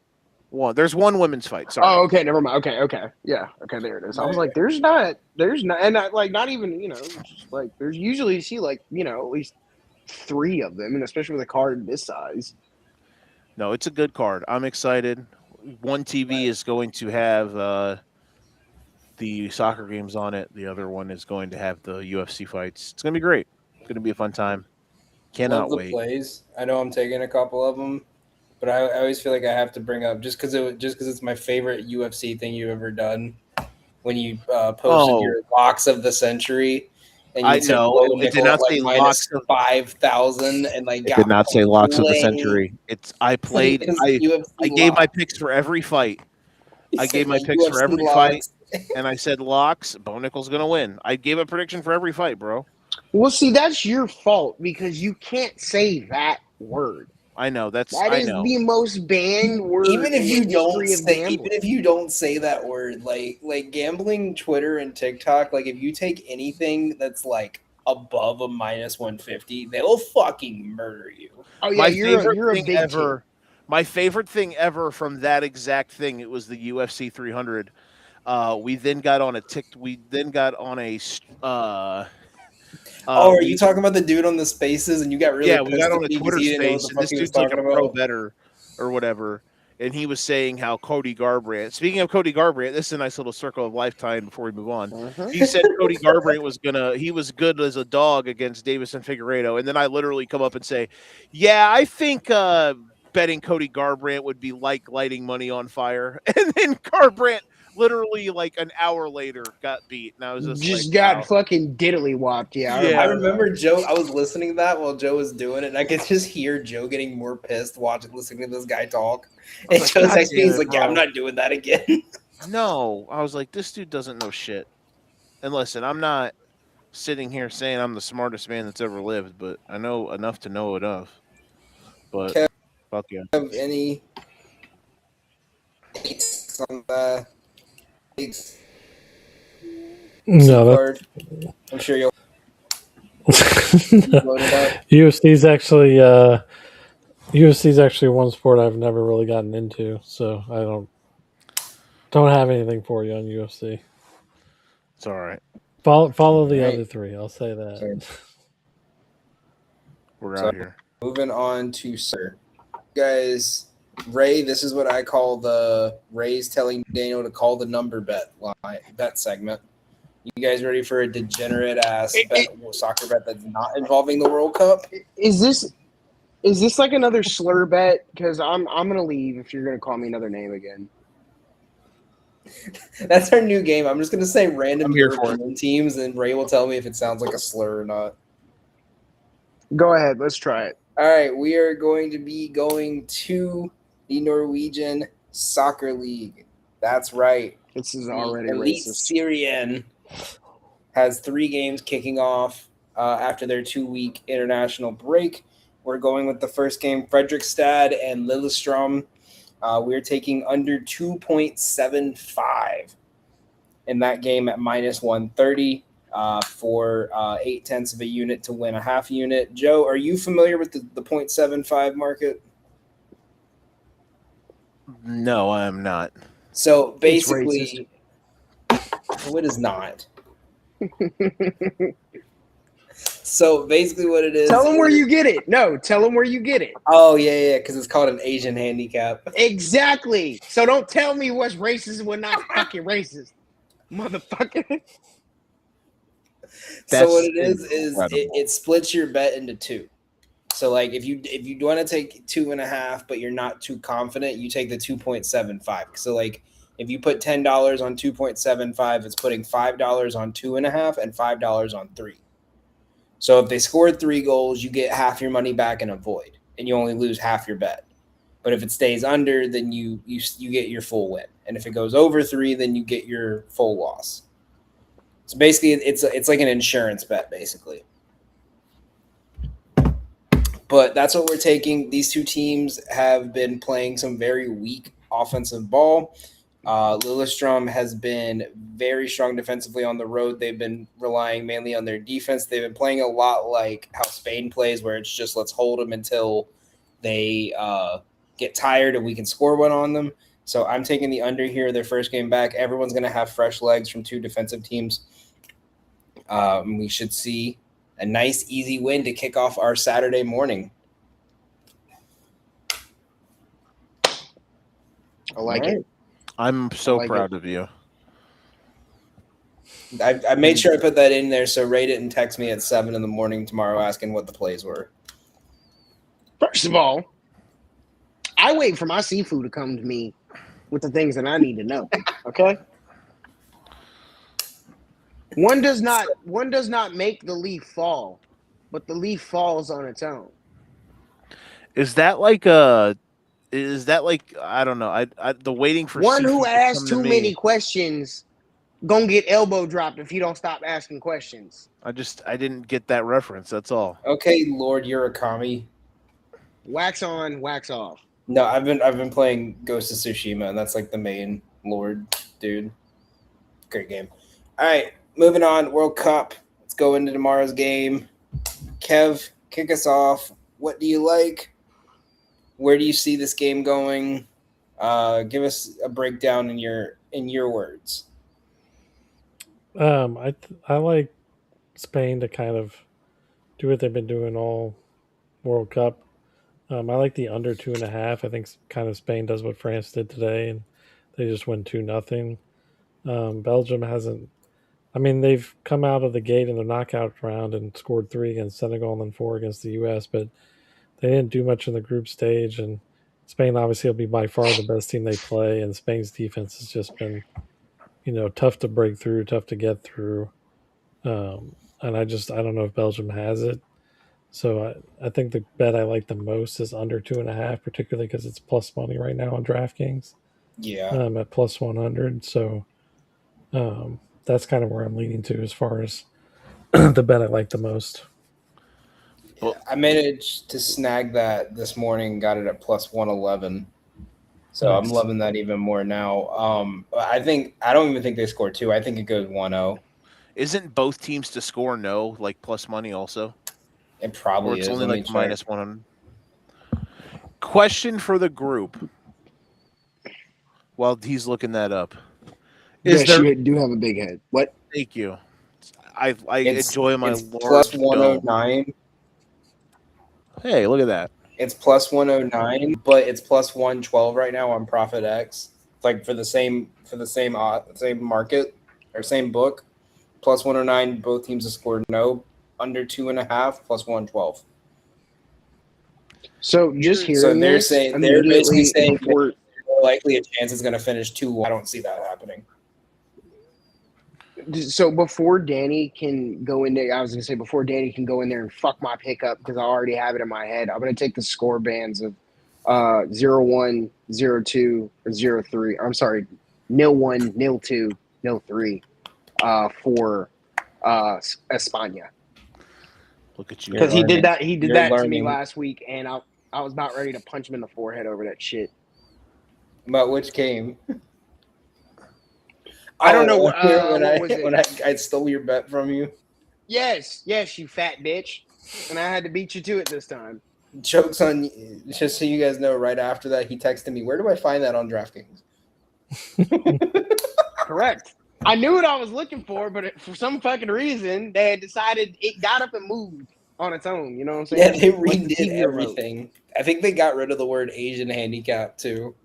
One. There's one women's fight. Sorry. Oh, okay, never mind. Okay, yeah, okay, there it is. I was like, there's not, and not even just like there's usually you see like at least 3 of them, and especially with a card this size. No, it's a good card. I'm excited. One TV is going to have the soccer games on it. The other one is going to have the UFC fights. It's going to be great. It's going to be a fun time. Cannot wait. Plays. I know I'm taking a couple of them, but I always feel like I have to bring up just because it's my favorite UFC thing you've ever done. When you posted your locks of the century, and you said it did not say locks of 5,000, and like it did not say locks of the century. I gave my picks for every fight. I gave my picks for every fight, and I said locks. Bo Nickel's gonna win. I gave a prediction for every fight, bro. Well, see, that's your fault because you can't say that word. I know that is the most banned word. Even if you don't say that word, like gambling, Twitter and TikTok, like if you take anything that's like above a -150, they'll fucking murder you. Oh yeah, you're a big ever. My favorite thing ever from that exact thing, it was the UFC 300. We then got on a. Are you talking about the dude on the Spaces and you got really we got on a Twitter space and this dude's like a pro bettor or whatever, and he was saying how Cody Garbrandt. Speaking of Cody Garbrandt, this is a nice little circle of lifetime before we move on. He said Cody Garbrandt he was good as a dog against Davison Figueiredo, and then I literally come up and say, yeah, I think betting Cody Garbrandt would be like lighting money on fire, and then Garbrandt literally like an hour later got beat, and I was just got fucking diddly whopped. Yeah, I remember Joe. I was listening to that while Joe was doing it, and I could just hear Joe getting more pissed listening to this guy talk. And Joe's like, he's like, "Yeah, I'm not doing that again." No, I was like, this dude doesn't know shit. And listen, I'm not sitting here saying I'm the smartest man that's ever lived, but I know enough to know enough. But fuck yeah. Have any on the? No, I'm sure you'll. UFC's actually one sport I've never really gotten into, so I don't have anything for you on UFC. It's all right. Follow the other 3. I'll say that. Sorry. We're out here. Moving on to Sir, guys. Ray, this is what I call the Ray's telling Daniel to call the number bet segment. You guys ready for a degenerate ass soccer bet that's not involving the World Cup? Is this like another slur bet? Because I'm gonna leave if you're gonna call me another name again. That's our new game. I'm just gonna say random European teams, and Ray will tell me if it sounds like a slur or not. Go ahead, let's try it. All right, we are going to be going to the Norwegian Soccer League. That's right. This is already Elite racist. Syrian has 3 games kicking off after their 2-week international break. We're going with the first game, Fredrikstad and Lillestrøm. We're taking under 2.75 in that game at -130 for 0.8 of a unit to win a half unit. Joe, are you familiar with the 0.75 market? No, I am not. So basically, it is not. So basically what it is... Tell them where you get it. No, tell them where you get it. Oh, yeah, because it's called an Asian handicap. Exactly. So don't tell me what's racist and what's not fucking racist. Motherfucker. So what it is it splits your bet into 2. So like if you want to take 2.5, but you're not too confident, you take the 2.75. So like if you put $10 on 2.75, it's putting $5 on 2.5 and $5 on 3. So if they scored 3 goals, you get half your money back in a void, and you only lose half your bet. But if it stays under, then you get your full win, and if it goes over 3, then you get your full loss. So basically, it's like an insurance bet, basically. But that's what we're taking. These 2 teams have been playing some very weak offensive ball. Lillestrøm has been very strong defensively on the road. They've been relying mainly on their defense. They've been playing a lot like how Spain plays, where it's just let's hold them until they get tired and we can score one on them. So I'm taking the under here, their first game back. Everyone's going to have fresh legs from two defensive teams. We should see a nice, easy win to kick off our Saturday morning. I like it. I'm so proud of you. I made sure I put that in there, so rate it and text me at 7 a.m. tomorrow asking what the plays were. First of all, I wait for my seafood to come to me with the things that I need to know. Okay? One does not make the leaf fall, but the leaf falls on its own. Is that like I don't know. I the waiting for one who seafood to asks come too to many me. questions gonna get elbow dropped if you don't stop asking questions. I didn't get that reference. That's all. Okay, Lord, you're a commie. Wax on, wax off. No, I've been playing Ghost of Tsushima, and that's like the main Lord dude. Great game. All right, moving on. World Cup. Let's go into tomorrow's game. Kev, kick us off. What do you like? Where do you see this game going? Give us a breakdown in your words. I like Spain to kind of do what they've been doing all World Cup. I like the under 2.5. I think kind of Spain does what France did today, and they just win 2-0. Belgium hasn't. I mean, they've come out of the gate in the knockout round and scored 3 against Senegal and then 4 against the U.S., but they didn't do much in the group stage. And Spain obviously will be by far the best team they play, and Spain's defense has just been, tough to break through, tough to get through. And I don't know if Belgium has it. So I think the bet I like the most is under 2.5, particularly because it's plus money right now on DraftKings. Yeah. At plus 100. So that's kind of where I'm leaning to as far as the bet I like the most. Yeah, I managed to snag that this morning, got it at plus 111. So nice. I'm loving that even more now. I don't even think they scored 2. I think it goes 1-0. Isn't both teams to score no like plus money also? It probably is. It's only like minus 100. Question for the group. While he's looking that up. Yes, you do have a big head. What? Thank you. I enjoy my it's plus 109. Hey, look at that. It's plus 109, but it's plus 112 right now on Profit X. Like for the same market or same book. Plus 109, both teams have scored no. Under 2.5, plus 112. So just hearing so they're this, saying they're basically saying more likely a chance is going to finish 2-1. I don't see that happening. So before Danny can go in there, before Danny can go in there and fuck my pickup because I already have it in my head, I'm going to take the score bands of 0-1, 0-2, or 0-3. I'm sorry, 0-1, 0-2, 0-3 for España. Look at you. Because he did that to me last week, and I was about ready to punch him in the forehead over that shit. About which game? I don't know what was it? When I stole your bet from you. Yes, you fat bitch, and I had to beat you to it this time. Jokes on you. Just so you guys know, right after that, he texted me, "Where do I find that on DraftKings?" Correct. I knew what I was looking for, but for some fucking reason, they had decided it got up and moved on its own. You know what I'm saying? Yeah, they redid everything. Remote. I think they got rid of the word Asian handicap too.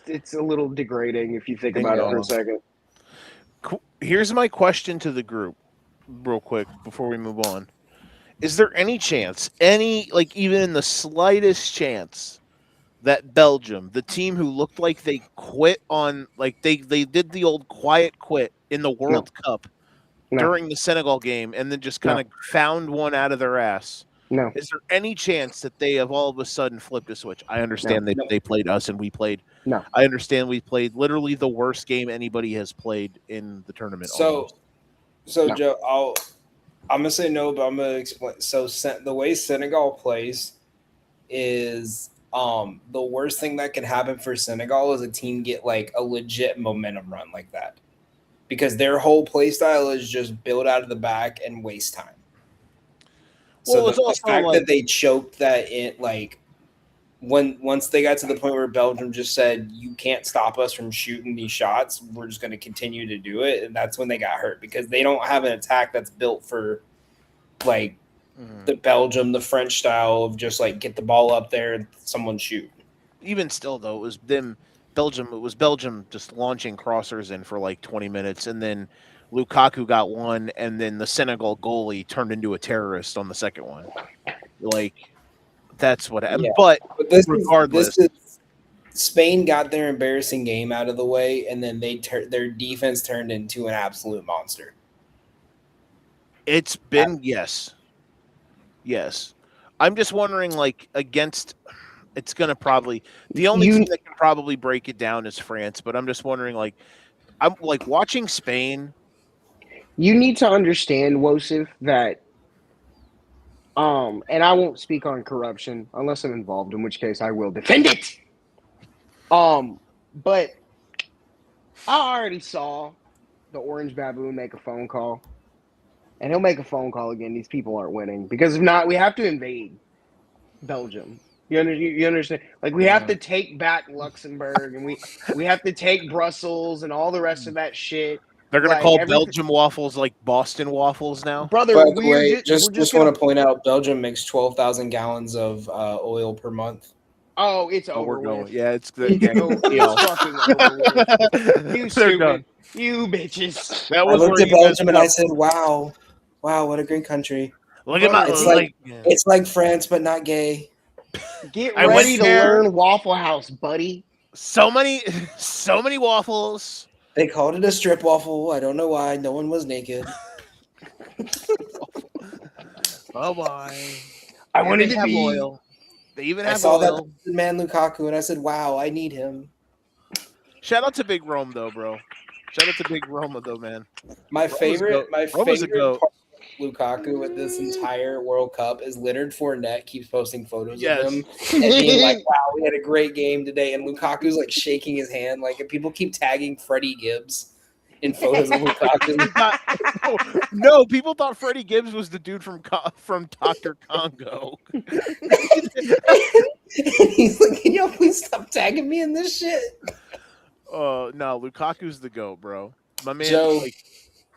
It's a little degrading if you think about it for a second. Here's my question to the group, real quick, before we move on. Is there any chance, even in the slightest chance, that Belgium, the team who looked like they quit on, they did the old quiet quit in the World Cup during the Senegal game and then just kind of found one out of their ass? No. Is there any chance that they have all of a sudden flipped a switch? I understand they played us and we played. No. I understand we played literally the worst game anybody has played in the tournament. So Joe, I'm going to say no, but I'm going to explain. So the way Senegal plays is The worst thing that could happen for Senegal is a team get like a legit momentum run like that, because their whole play style is just build out of the back and waste time. So Well, it's the also fact like that they choked that in, like once they got to the point where Belgium just said, you can't stop us from shooting these shots, we're just going to continue to do it, and that's when they got hurt, because they don't have an attack that's built for like the Belgium, the French style of just like get the ball up there and someone shoot. even still though, it was them Belgium. It was Belgium just launching crossers in for like 20 minutes, and then Lukaku got one, and then the Senegal goalie turned into a terrorist on the second one. Like that's what. Yeah. But But this regardless, is Spain got their embarrassing game out of the way, and then their defense turned into an absolute monster. it's been yes. I'm just wondering, like against. It's going to probably the only team that can probably break it down is France, but I'm just wondering, like, I'm like watching Spain. You need to understand, Wosif, that and I won't speak on corruption unless I'm involved, in which case I will defend it. But I already saw the Orange Baboon make a phone call, and he'll make a phone call again. These people aren't winning, because if not, we have to invade Belgium. You understand? Like, we have to take back Luxembourg, and we have to take Brussels and all the rest of that shit. They're going to Like, call Belgium waffles like Boston waffles now. Brother, By the way, we're just gonna, want to point out, Belgium makes 12,000 gallons of oil per month. Oh, it's Oh, over we're going. with. Yeah, it's It's fucking over with. You They're stupid. done. You bitches. That I was looked where at you messed Belgium and I up. said, "Wow, what a great country." Look at my It's like. it's like France, but not gay. Get I went ready to there. learn Waffle House, buddy. So many waffles. They called it a strip waffle. I don't know why. No one was naked. Bye bye. I wanted to have be. oil. They even I have saw oil. that man Lukaku, and I said, "Wow, I need him." Shout out to Big Rome though, bro. Shout out to Big Roma though, man. My favorite Roma's a goat. part of Lukaku at this entire World Cup is Leonard Fournette keeps posting photos of him and being like, "Wow, we had a great game today," and Lukaku's like shaking his hand. Like, and people keep tagging Freddie Gibbs in photos of Lukaku. No, people thought Freddie Gibbs was the dude from Dr. Congo. He's like, "Can y'all please stop tagging me in this shit?" No, Lukaku's the GOAT, bro. My man. Joe,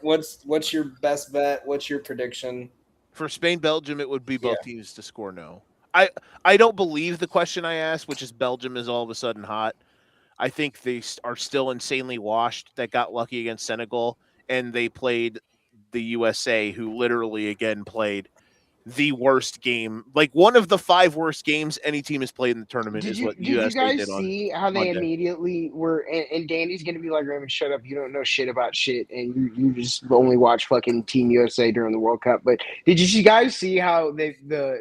what's your best bet? What's your prediction? For Spain, Belgium, it would be both teams to score no. I don't believe the question I asked, which is Belgium is all of a sudden hot. I think they are still insanely washed. That got lucky against Senegal, and they played the USA, who literally again played the worst game, like one of the 5 worst games any team has played in the tournament. Did you guys see how they immediately were? And Danny's gonna be like, Raymond, shut up! You don't know shit about shit, and you just only watch fucking Team USA during the World Cup. But did you guys see how they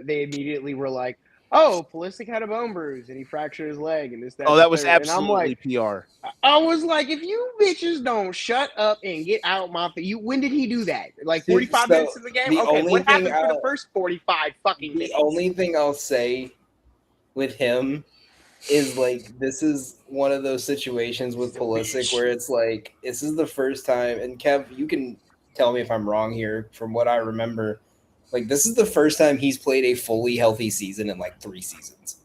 immediately were like, oh, Pulisic had a bone bruise and he fractured his leg, and this that. Oh, that was absolutely PR. I was like, if you bitches don't shut up and get out my face. When did he do that? Like 45 minutes of the game? Okay, what happened for the first 45 fucking minutes? The only thing I'll say with him is, like, this is one of those situations with Pulisic where it's like, this is the first time, and Kev, you can tell me if I'm wrong here, from what I remember, like, this is the first time he's played a fully healthy season in like 3 seasons.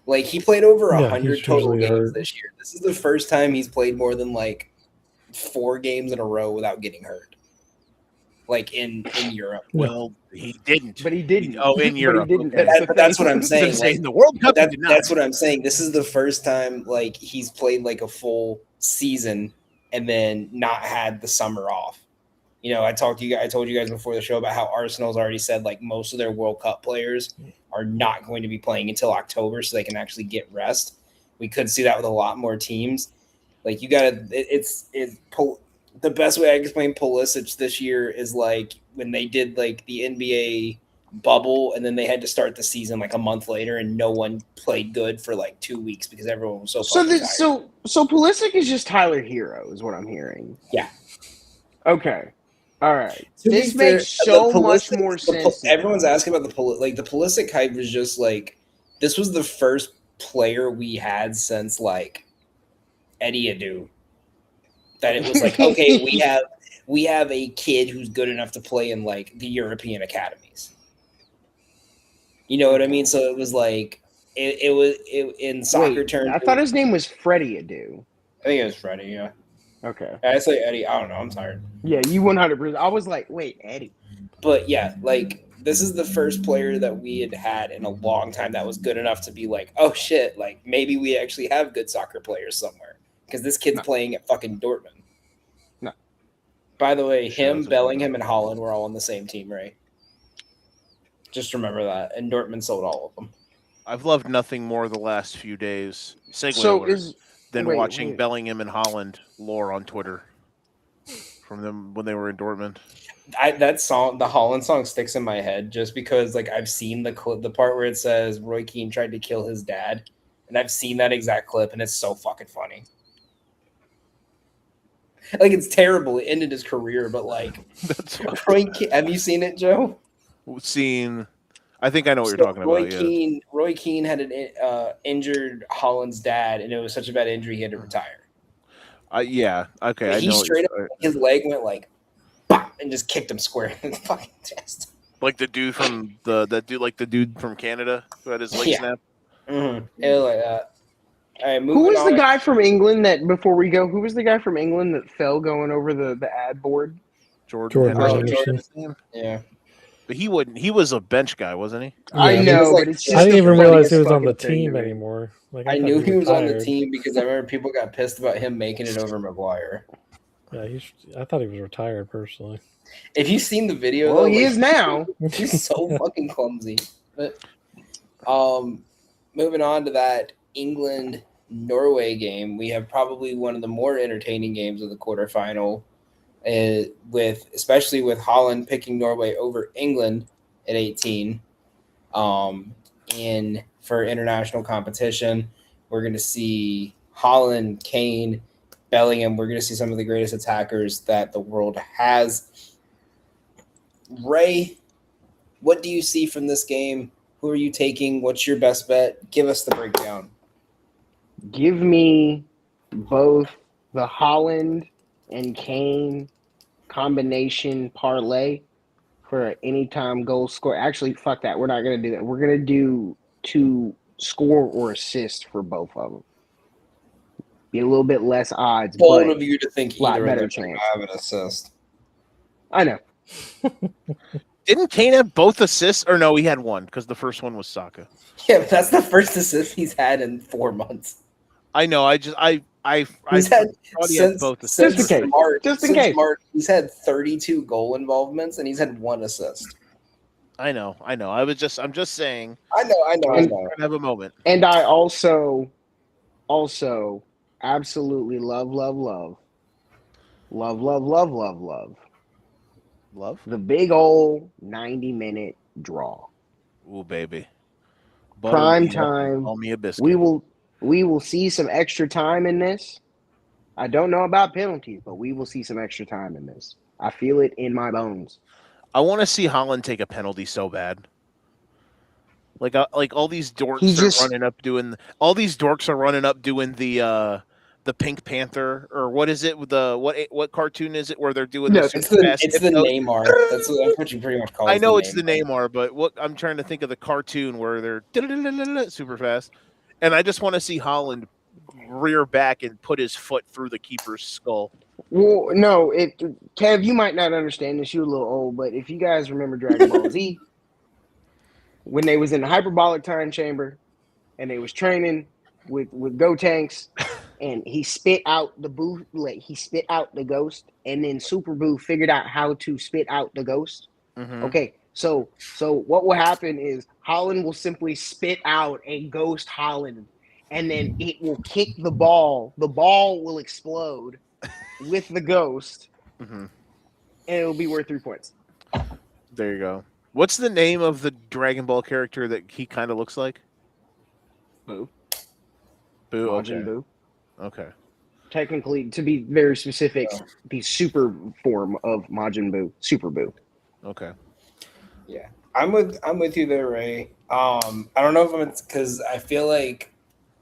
Like, he played over 100 total games this year. This is the first time he's played more than like 4 games in a row without getting hurt. Like in Europe. Well, he didn't. But he didn't. In Europe. But that's what I'm saying. Like, the World Cup. That's what I'm saying. This is the first time like he's played like a full season and then not had the summer off. You know, I told you guys before the show about how Arsenal's already said like most of their World Cup players are not going to be playing until October so they can actually get rest. We could see that with a lot more teams. Like, you gotta, the best way I can explain Pulisic this year is like when they did like the NBA bubble and then they had to start the season like a month later and no one played good for like 2 weeks because everyone was so tired. So Pulisic is just Tyler Hero is what I'm hearing. Yeah. Okay. All right. This makes so much more sense. Everyone's asking about the Pulisic hype is just like this was the first player we had since like Eddie Adu. That it was like, okay, we have a kid who's good enough to play in like the European academies. You know what I mean? So it was like it was in soccer Wait, terms. I thought his name was Freddie Adu. I think it was Freddie. Yeah, Okay. I say Eddie. I don't know. I'm tired. Yeah, you 100%. I was like, wait, Eddie. But yeah, like this is the first player that we had in a long time that was good enough to be like, oh shit, like maybe we actually have good soccer players somewhere because this kid's playing at fucking Dortmund. No. By the way, Sure, him, that's a Bellingham, and Holland were all on the same team, right? Just remember that. And Dortmund sold all of them. I've loved nothing more the last few days. Segue So alert, is than wait, watching wait. Bellingham and Holland lore on Twitter from them when they were in Dortmund. That song, the Holland song, sticks in my head just because like I've seen the part where it says Roy Keane tried to kill his dad, and I've seen that exact clip, and it's so fucking funny. Like it's terrible. It ended his career, but like That's Roy Keane, have you seen it, Joe? seen. I think I know what you're talking about. Yeah. Roy Keane had an injured Holland's dad, and it was such a bad injury he had to retire. Yeah. Okay. I He know. straight up, his leg went like, bop, and just kicked him square in the fucking chest. Like the dude from the dude from Canada who had his leg snapped. Mm-hmm. It was like that. All right, Who was on. the guy from England that before we go? Who was the guy from England that fell going over the ad board? Jordan Henderson. Yeah, but he wouldn't. He was a bench guy, wasn't he? Yeah, I know, like, but it's just I didn't even the realize he was funniest on the fucking thing team to me. anymore. Like I knew he was on the retired. team because I remember people got pissed about him making it over Maguire. Yeah, I thought he was retired personally. If you've seen the video, Well, though, he like, is now. he's so fucking clumsy. But moving on to that England-Norway game, we have probably one of the more entertaining games of the quarterfinal, especially with Holland picking Norway over England at 18. For international competition, we're going to see Holland, Kane, Bellingham. We're going to see some of the greatest attackers that the world has. Ray, what do you see from this game? Who are you taking? What's your best bet? Give us the breakdown. Give me both the Holland and Kane combination parlay for anytime goal score. Actually, fuck that. We're not going to do that. We're going to do to score or assist for both of them. Be a little bit less odds, Bold but of you to think lot either better of them chance. have an assist. I know. Didn't Kane have both assists? Or no, he had one because the first one was Saka. Yeah, but that's the first assist he's had in 4 months. I know. I He's had since Just in case. March. Just in case. March, he's had 32 goal involvements and he's had 1 assist. I know. I'm just saying. I know. I'm trying to have a moment. And I also absolutely love the big old 90-minute draw. Ooh, baby. Prime time. Call me a biscuit. We will see some extra time in this. I don't know about penalties, but we will see some extra time in this. I feel it in my bones. I want to see Holland take a penalty so bad. Like all these dorks are running up doing the Pink Panther, or what is it? What cartoon is it where they're doing it's the Neymar. That's what you pretty much call it. I know it's the Neymar, but what I'm trying to think of the cartoon where they're super fast, and I just want to see Holland rear back and put his foot through the keeper's skull. Well, no, Kev, you might not understand this. You're a little old, but if you guys remember Dragon Ball Z, when they was in the hyperbolic time chamber and they was training with Gotenks, and he spit out the ghost, and then Super Boo figured out how to spit out the ghost. Mm-hmm. Okay, so what will happen is Holland will simply spit out a ghost Holland, and then it will kick the ball. The ball will explode with the ghost, mm-hmm. and it'll be worth 3 points. There you go. What's the name of the Dragon Ball character that he kind of looks like? Boo. Okay. Boo. Okay. Technically, to be very specific, the super form of Majin Buu, Super Buu. Okay. Yeah. I'm with you there, Ray. I don't know if it's because I feel like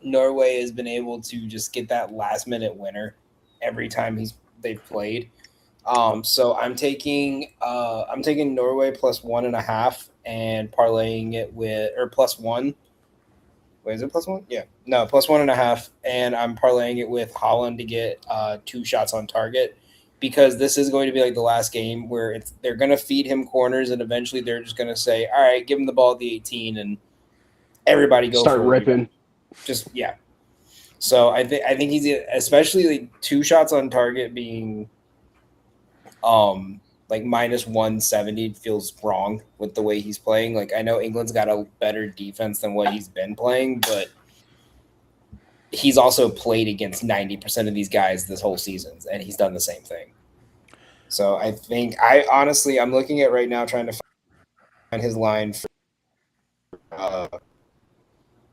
Norway has been able to just get that last minute winner every time they've played. So I'm taking Norway plus 1.5 and parlaying it with or plus one. Wait, is it plus one? Yeah, no, plus 1.5, and I'm parlaying it with Holland to get 2 shots on target because this is going to be like the last game where they're going to feed him corners and eventually they're just going to say, all right, give him the ball at the 18 and everybody go Start for a rebound. ripping. Just yeah. So I think he's especially like 2 shots on target being like minus 170 feels wrong with the way he's playing. Like I know England's got a better defense than what he's been playing, but he's also played against 90% of these guys this whole season, and he's done the same thing. So I think I'm looking at right now trying to find his line for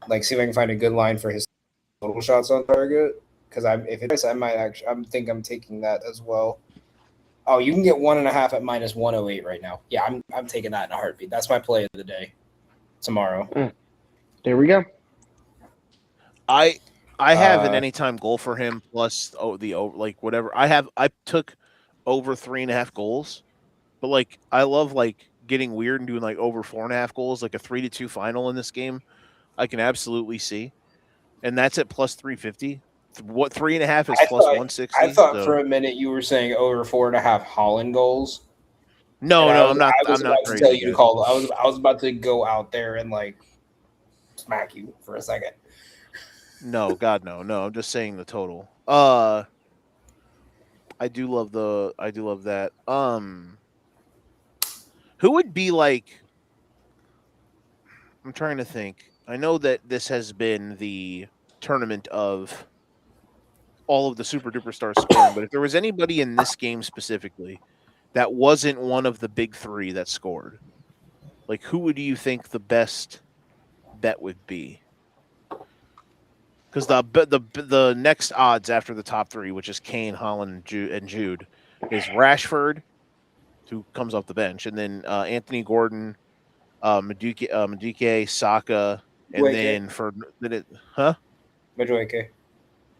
like see if I can find a good line for his total shots on target because I might actually I'm taking that as well. Oh, you can get 1.5 at minus 108 right now. Yeah, I'm taking that in a heartbeat. That's my play of the day tomorrow. There we go. I have an anytime goal for him plus like whatever. I took over 3.5 goals, but like I love like getting weird and doing like over 4.5 goals, like a 3-2 final in this game. I can absolutely see, and that's at plus 350. What 3.5 is plus 160. I thought for a minute you were saying over 4.5 Holland goals. No, I'm not. I was I'm about not to tell crazy, you to dude. call. I was about to go out there and like smack you for a second. No, God, no. I'm just saying the total. I do love that. Who would be like? I'm trying to think. I know that this has been the tournament of all of the super duper stars scoring, but if there was anybody in this game specifically that wasn't one of the big three that scored, like who would you think the best bet would be? Because the next odds after the top three, which is Kane, Holland, and Jude, is Rashford, who comes off the bench, and then Anthony Gordon, Madueke, Saka, and then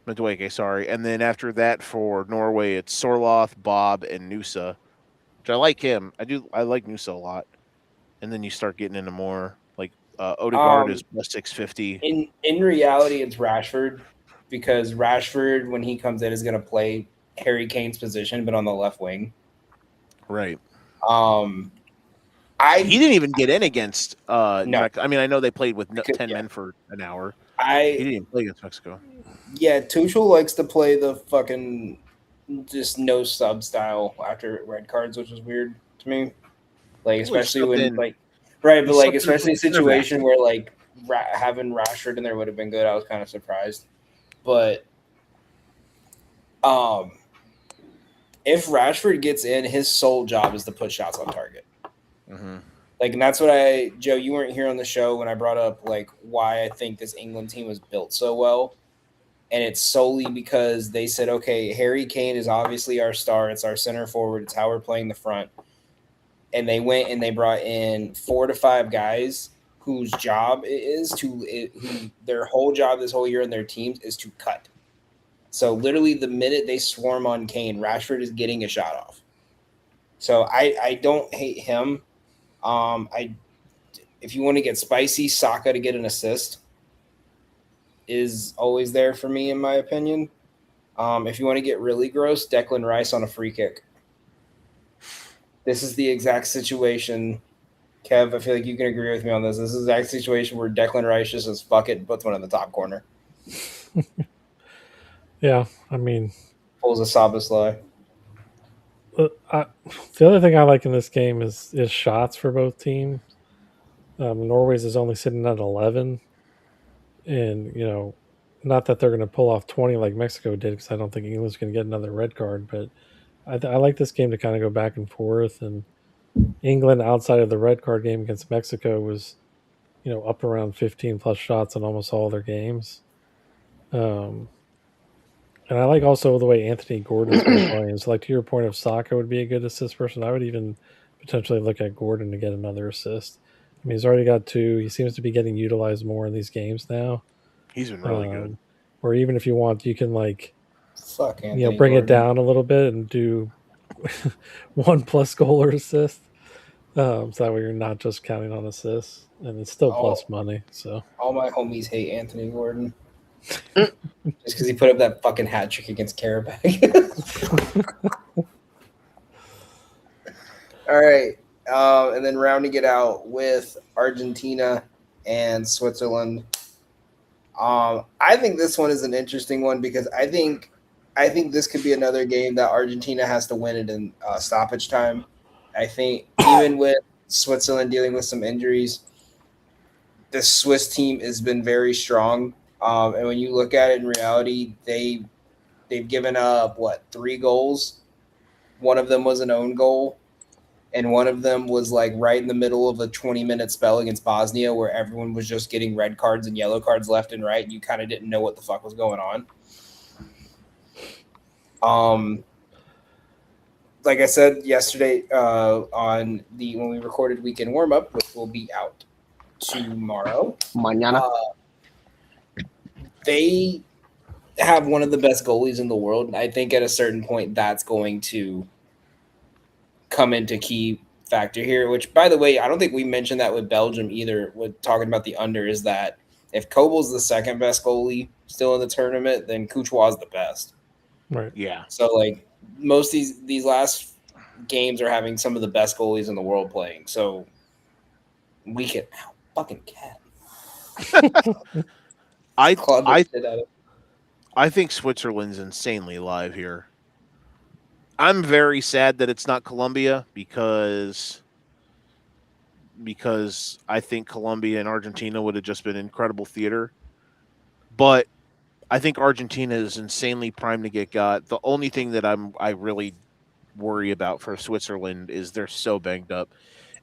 Madueke, sorry. And then after that for Norway, it's Sorloth, Bob, and Nusa, which I like him. I like Nusa a lot. And then you start getting into more like Odegaard is plus 650. In reality, it's Rashford because Rashford, when he comes in, is going to play Harry Kane's position, but on the left wing. Right. He didn't even get in against no. I mean, I know they played with 10 men for an hour. He didn't even play against Mexico. Yeah, Tuchel likes to play the fucking just no sub style after red cards, which is weird to me. Like, especially when like, right, but like, especially a situation where like having Rashford in there would have been good. I was kind of surprised, but if Rashford gets in, his sole job is to put shots on target. Mm-hmm. Like, and that's what Joe, you weren't here on the show when I brought up like why I think this England team was built so well. And it's solely because they said, okay, Harry Kane is obviously our star. It's our center forward. It's how we're playing the front. And they went and they brought in 4 to 5 guys whose job who their whole job this whole year in their teams is to cut. So literally the minute they swarm on Kane, Rashford is getting a shot off. So I don't hate him. If you want to get spicy, Saka to get an assist is always there for me, in my opinion. If you want to get really gross, Declan Rice on a free kick. This is the exact situation, Kev. I feel like you can agree with me on this. This is the exact situation where Declan Rice just says fuck it and puts one in the top corner. Yeah, I mean, pulls a Szoboszlai. The other thing I like in this game is shots for both teams. Norway's is only sitting at 11, and not that they're going to pull off 20 like Mexico did, because I don't think England's going to get another red card. But I like this game to kind of go back and forth. And England, outside of the red card game against Mexico, was up around 15 plus shots in almost all their games. And I like also the way Anthony Gordon's been playing. So, like, to your point of Saka would be a good assist person, I would even potentially look at Gordon to get another assist. I mean, he's already got 2. He seems to be getting utilized more in these games now. He's been really good. Or even if you want, you can Fuck Anthony bring Gordon. it down a little bit and do 1+ goal or assist. So that way you're not just counting on assists, and it's still plus money. So all my homies hate Anthony Gordon just because he put up that fucking hat trick against Karabakh. All right, and then rounding it out with Argentina and Switzerland. I think this one is an interesting one because I think this could be another game that Argentina has to win it in stoppage time. I think even with Switzerland dealing with some injuries, the Swiss team has been very strong. And when you look at it in reality, they've given up 3 goals. One of them was an own goal, and one of them was like right in the middle of a 20-minute spell against Bosnia where everyone was just getting red cards and yellow cards left and right, and you kind of didn't know what the fuck was going on. Like I said yesterday on when we recorded weekend warm-up, which will be out tomorrow. Mañana. They have one of the best goalies in the world, and I think at a certain point that's going to come into key factor here, which, by the way, I don't think we mentioned that with Belgium either, with talking about the under, is that if Kobel's the second best goalie still in the tournament, then Courtois is the best. Right. Yeah. So, like, most of these last games are having some of the best goalies in the world playing. So, we can fucking cat. I think Switzerland's insanely live here. I'm very sad that it's not Colombia because I think Colombia and Argentina would have just been incredible theater. But I think Argentina is insanely primed to get got. The only thing that I really worry about for Switzerland is they're so banged up,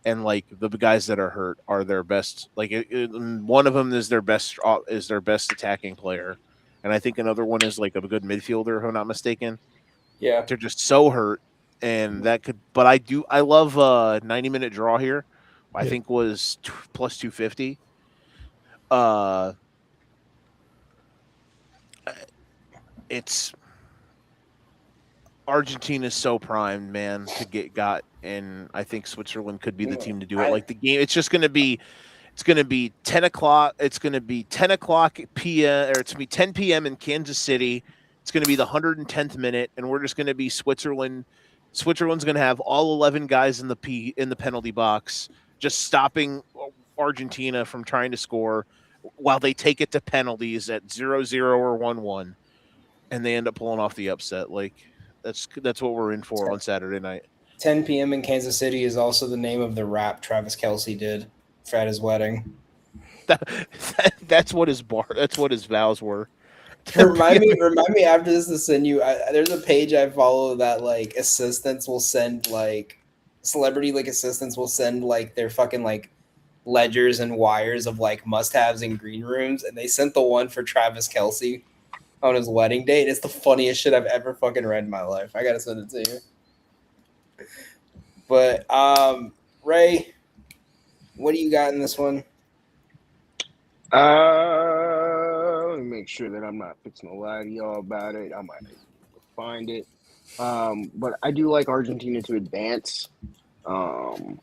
and like the guys that are hurt are their best. Like one of them is their best attacking player, and I think another one is like a good midfielder, if I'm not mistaken. Yeah. They're just so hurt, and that could. But I love 90-minute draw here. I think was plus 250. It's Argentina's so primed, man, to get got, and I think Switzerland could be the team to do it. Like the game, it's going to be 10 o'clock. It's going to be 10 o'clock p.m. or it's going to be 10 p.m. in Kansas City. It's going to be the 110th minute, and we're just going to be Switzerland. Switzerland's going to have all 11 guys in the penalty box, just stopping Argentina from trying to score while they take it to penalties at 0-0 or 1-1, and they end up pulling off the upset. Like that's what we're in for on Saturday night. 10 p.m. in Kansas City is also the name of the rap Travis Kelce did at his wedding. That's what his vows were. Remind me after this to send you. There's a page I follow that like assistants will send like celebrity like assistants will send like their fucking like ledgers and wires of like must-haves in green rooms, and they sent the one for Travis Kelce on his wedding date. It's the funniest shit I've ever fucking read in my life. I gotta send it to you. But Ray, what do you got in this one? Let me make sure that I'm not fixing to lie to y'all about it. I might find it. But I do like Argentina to advance. And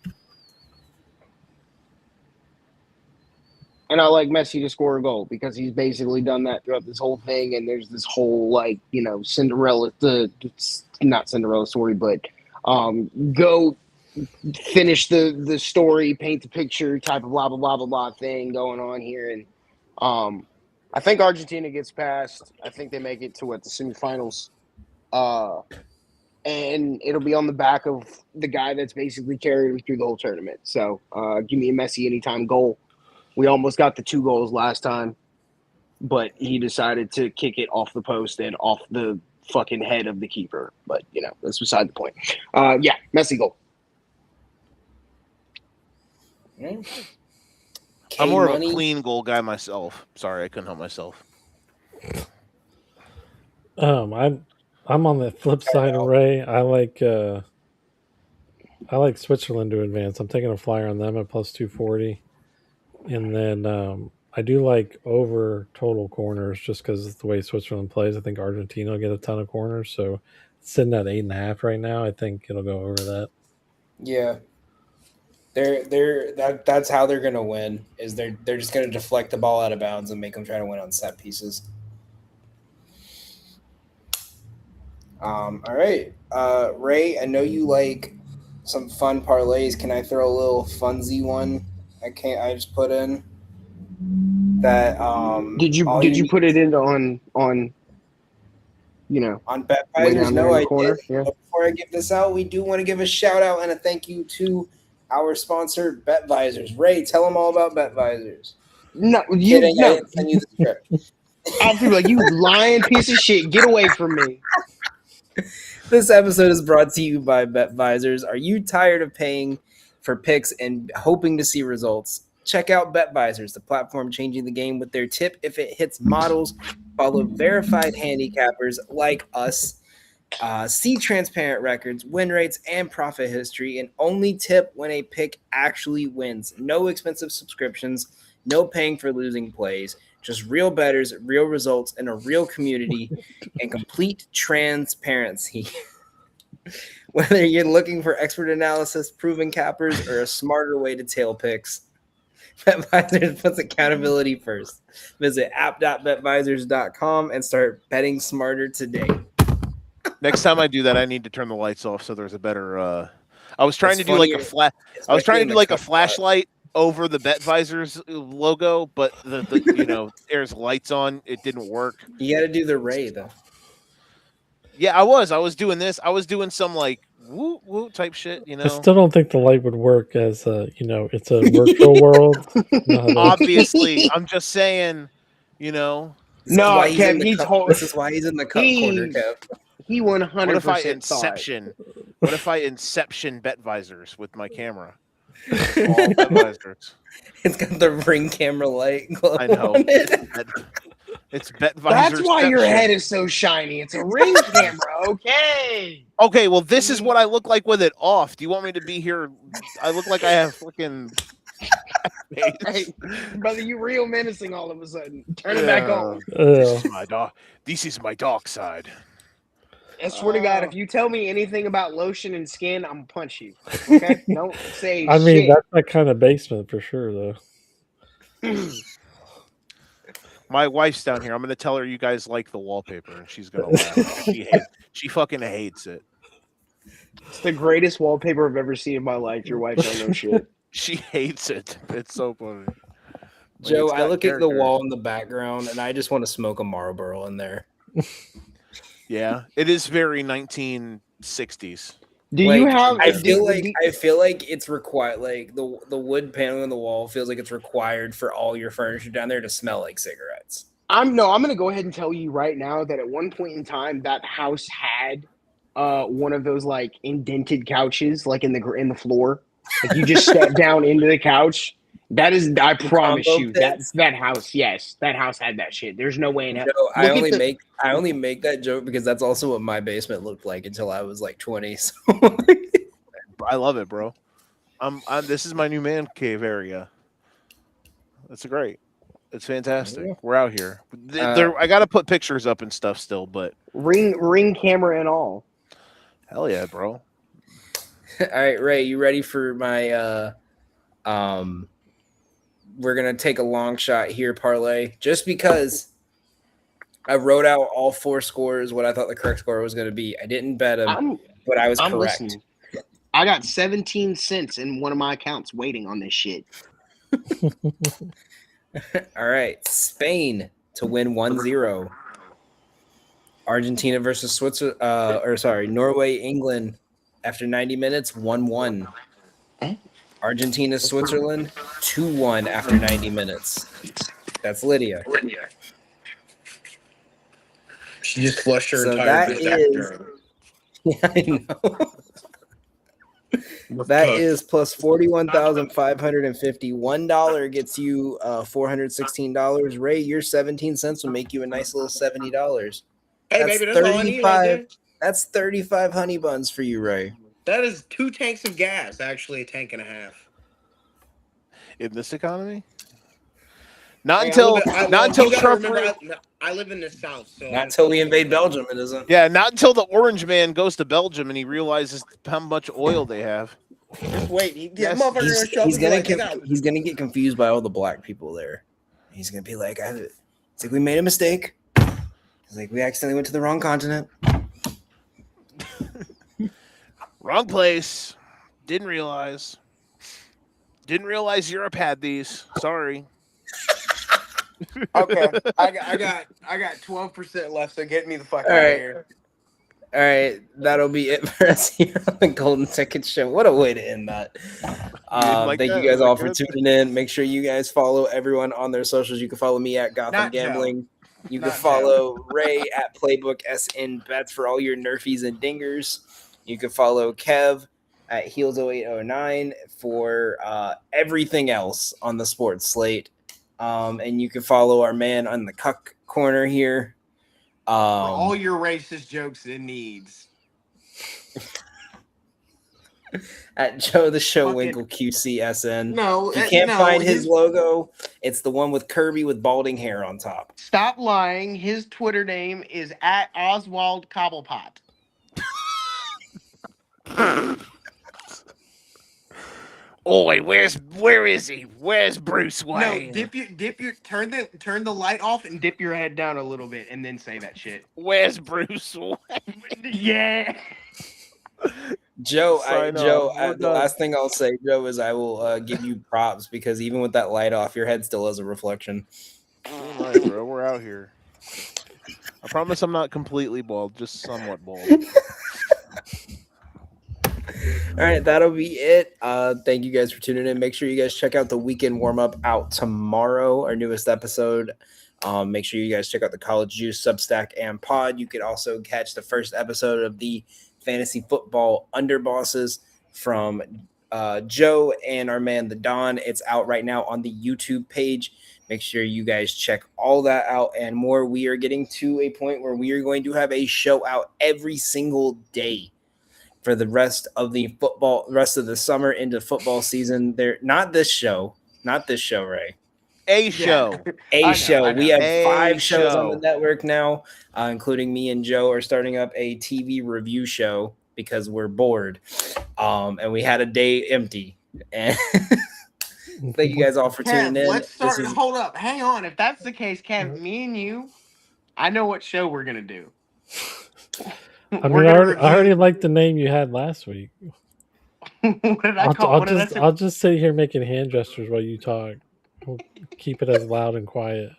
I like Messi to score a goal because he's basically done that throughout this whole thing. And there's this whole like, Cinderella, not Cinderella story, but go finish the story, paint the picture type of blah, blah, blah, blah, blah thing going on here. And I think Argentina gets past. I think they make it to the semifinals. And it'll be on the back of the guy that's basically carried me through the whole tournament. So give me a Messi anytime goal. We almost got the 2 goals last time, but he decided to kick it off the post and off the fucking head of the keeper. But, that's beside the point. Yeah, Messi goal. I'm more of a clean goal guy myself. Sorry, I couldn't help myself. I'm on the flip side of Ray. I like Switzerland to advance. I'm taking a flyer on them at plus 240. And then I do like over total corners just because the way Switzerland plays. I think Argentina will get a ton of corners. So it's sitting at 8.5 right now. I think it'll go over that. Yeah. That's how they're gonna win. Is they're just gonna deflect the ball out of bounds and make them try to win on set pieces. All right, Ray. I know you like some fun parlays. Can I throw a little funsy one? I just put in that. Did you All did you need put it in on you know on way BetVisors? down there No, in the I corner? didn't. Yeah. But before I give this out, we do want to give a shout out and a thank you to our sponsor, BetVisors. Ray, tell them all about BetVisors. No, Kidding, I no. didn't send you the script. After like you lying piece of shit, get away from me. This episode is brought to you by BetVisors. Are you tired of paying for picks and hoping to see results? Check out BetVisors, the platform changing the game with their tip if it hits models. Follow verified handicappers like us. See transparent records, win rates, and profit history, and only tip when a pick actually wins. No expensive subscriptions, no paying for losing plays, just real bettors, real results, and a real community, and complete transparency. Whether you're looking for expert analysis, proven cappers, or a smarter way to tail picks, BetVisors puts accountability first. Visit app.betvisors.com and start betting smarter today. Next time I do that, I need to turn the lights off so there's a better. I was trying It's to do like a funnier, flat. I was especially trying in to do the like a cup spot. flashlight over the BetVisors logo, but the there's lights on. It didn't work. You got to do the Ray though. Yeah, I was doing this. I was doing some like woo woo type shit. I still don't think the light would work as it's a virtual world. Obviously, I'm just saying. You know, This is No, why he's in Kev, the he's cup. This is why he's in the cup corner, he Kev. he what if I 100% thought. inception? What if I inception BetVisors with my camera? All BetVisors. It's got the ring camera light glow I know. on it. It's BetVisors. That's why your head is so shiny. It's a ring camera, okay? Okay, well, this is what I look like with it off. Do you want me to be here? I look like I have fucking. Hey, brother, you real menacing all of a sudden. Turn it back on. This is my dark. This is my dark side. I swear to God, if you tell me anything about lotion and skin, I'm gonna punch you. Okay? Don't say I mean, shit. that's that kind of basement for sure, though. My wife's down here. I'm going to tell her you guys like the wallpaper, and she's going to laugh. She fucking hates it. It's the greatest wallpaper I've ever seen in my life. Your wife don't know shit. She hates it. It's so funny. Joe, I look at the wall in the background and I just want to smoke a Marlboro in there. Yeah, it is very 1960s. Do you have? I feel like it's required. Like the wood paneling on the wall feels like it's required for all your furniture down there to smell like cigarettes. I'm going to go ahead and tell you right now that at one point in time, that house had one of those like indented couches, like in the floor. Like you just step down into the couch. That is, I promise you, that house. Yes, that house had that shit. There's no way in hell. No, I only make that joke because that's also what my basement looked like until I was like 20. So. I love it, bro. This is my new man cave area. That's great. It's fantastic. Yeah. We're out here. I got to put pictures up and stuff still, but ring camera and all. Hell yeah, bro. All right, Ray, you ready for my we're going to take a long shot here parlay just because I wrote out all four scores, what I thought the correct score was going to be. I didn't bet them, but I was correct. Listening. I got 17 cents in one of my accounts waiting on this shit. All right. Spain to win 1-0. Argentina versus Switzerland, Norway, England after 90 minutes, 1-1. Argentina, Switzerland, 2-1 after 90 minutes. That's Lydia. She just flushed her entire is, yeah, I know. That is plus $41,550. $1 gets you $416. Ray, your 17 cents will make you a nice little $70. Hey, baby, that's all I need right there. That's 35 honey buns for you, Ray. That is 2 tanks of gas, actually a tank and a half. In this economy? Not Hey, until you gotta Trump. remember, I live in the South, so Not until we invade Belgium, it isn't. Yeah, not until the orange man goes to Belgium and he realizes how much oil they have. just wait. Yes. Motherfucker gonna show up He's and be gonna like, they got he's gonna get confused by all the black people there. He's gonna be like, it's like we made a mistake. It's like we accidentally went to the wrong continent. Wrong place. Didn't realize Europe had these. Sorry. okay. I got 12% left, so get me the fuck All out of right. here. All right, that'll be it for us here on the Golden Ticket Show. What a way to end that. Thank you guys all for tuning in. Make sure you guys follow everyone on their socials. You can follow me at Gotham Not Gambling. You can Not follow Ray at Playbook SN Bets for all your nerfies and dingers. You can follow Kev at Heels0809 for everything else on the sports slate. And you can follow our man on the Cuck Corner here. For all your racist jokes and needs. At Joe the Show Fucking- Winkle QCSN. No, If you can't find his logo, it's the one with Kirby with balding hair on top. Stop lying. His Twitter name is at Oswald Cobblepot. Oi, where is he? Where's Bruce Wayne? No, turn the light off and dip your head down a little bit and then say that shit. Where's Bruce Wayne? Yeah. Joe, Sign Joe, off. We're the done. last thing I'll say, Joe, is I will give you props because even with that light off, your head still has a reflection. All right, bro. We're out here. I promise I'm not completely bald, just somewhat bald. All right, that'll be it. Thank you guys for tuning in. Make sure you guys check out the weekend warm up out tomorrow, our newest episode. Make sure you guys check out the College Juice Substack and Pod. You could also catch the first episode of the Fantasy Football Underbosses from Joe and our man the Don. It's out right now on the YouTube page. Make sure you guys check all that out and more. We are getting to a point where we are going to have a show out every single day for the rest of the summer into football season. Not this show, Ray. A show. A show. We have A 5 shows on the show. network now, including me and Joe are starting up a TV review show because we're bored. And we had a day empty. And thank you guys all for tuning in. Let's start. Hold up. Hang on. If that's the case, Kev, me and you, I know what show we're gonna do. I mean, I already liked the name you had last week. What did I call? What did I say? I'll just sit here making hand gestures while you talk. We'll keep it as loud and quiet.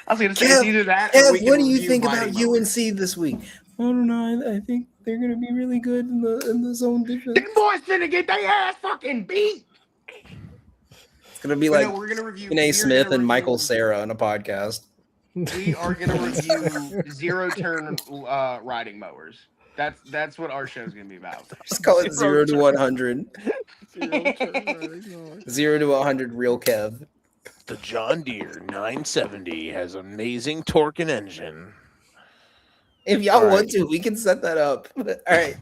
I was gonna say it's either that. or we Kev, what can do you review think about Mighty Mowers. UNC this week? I don't know. I think they're gonna be really good in the zone defense. Them boys finna get their ass fucking beat. It's gonna be But like no, we're gonna review Stephen A. we're Smith gonna and review- Michael Cera on a podcast. We are gonna review zero-turn riding mowers. That's what our show's gonna be about. Just call it 0 to 100. 0 0 to 100 real Kev. The John Deere 970 has amazing torque and engine. If y'all All want right. to, we can set that up. All right.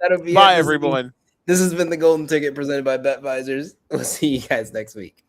That'll be Bye, it. everyone. This has been the Golden Ticket presented by BetVisors. We'll see you guys next week.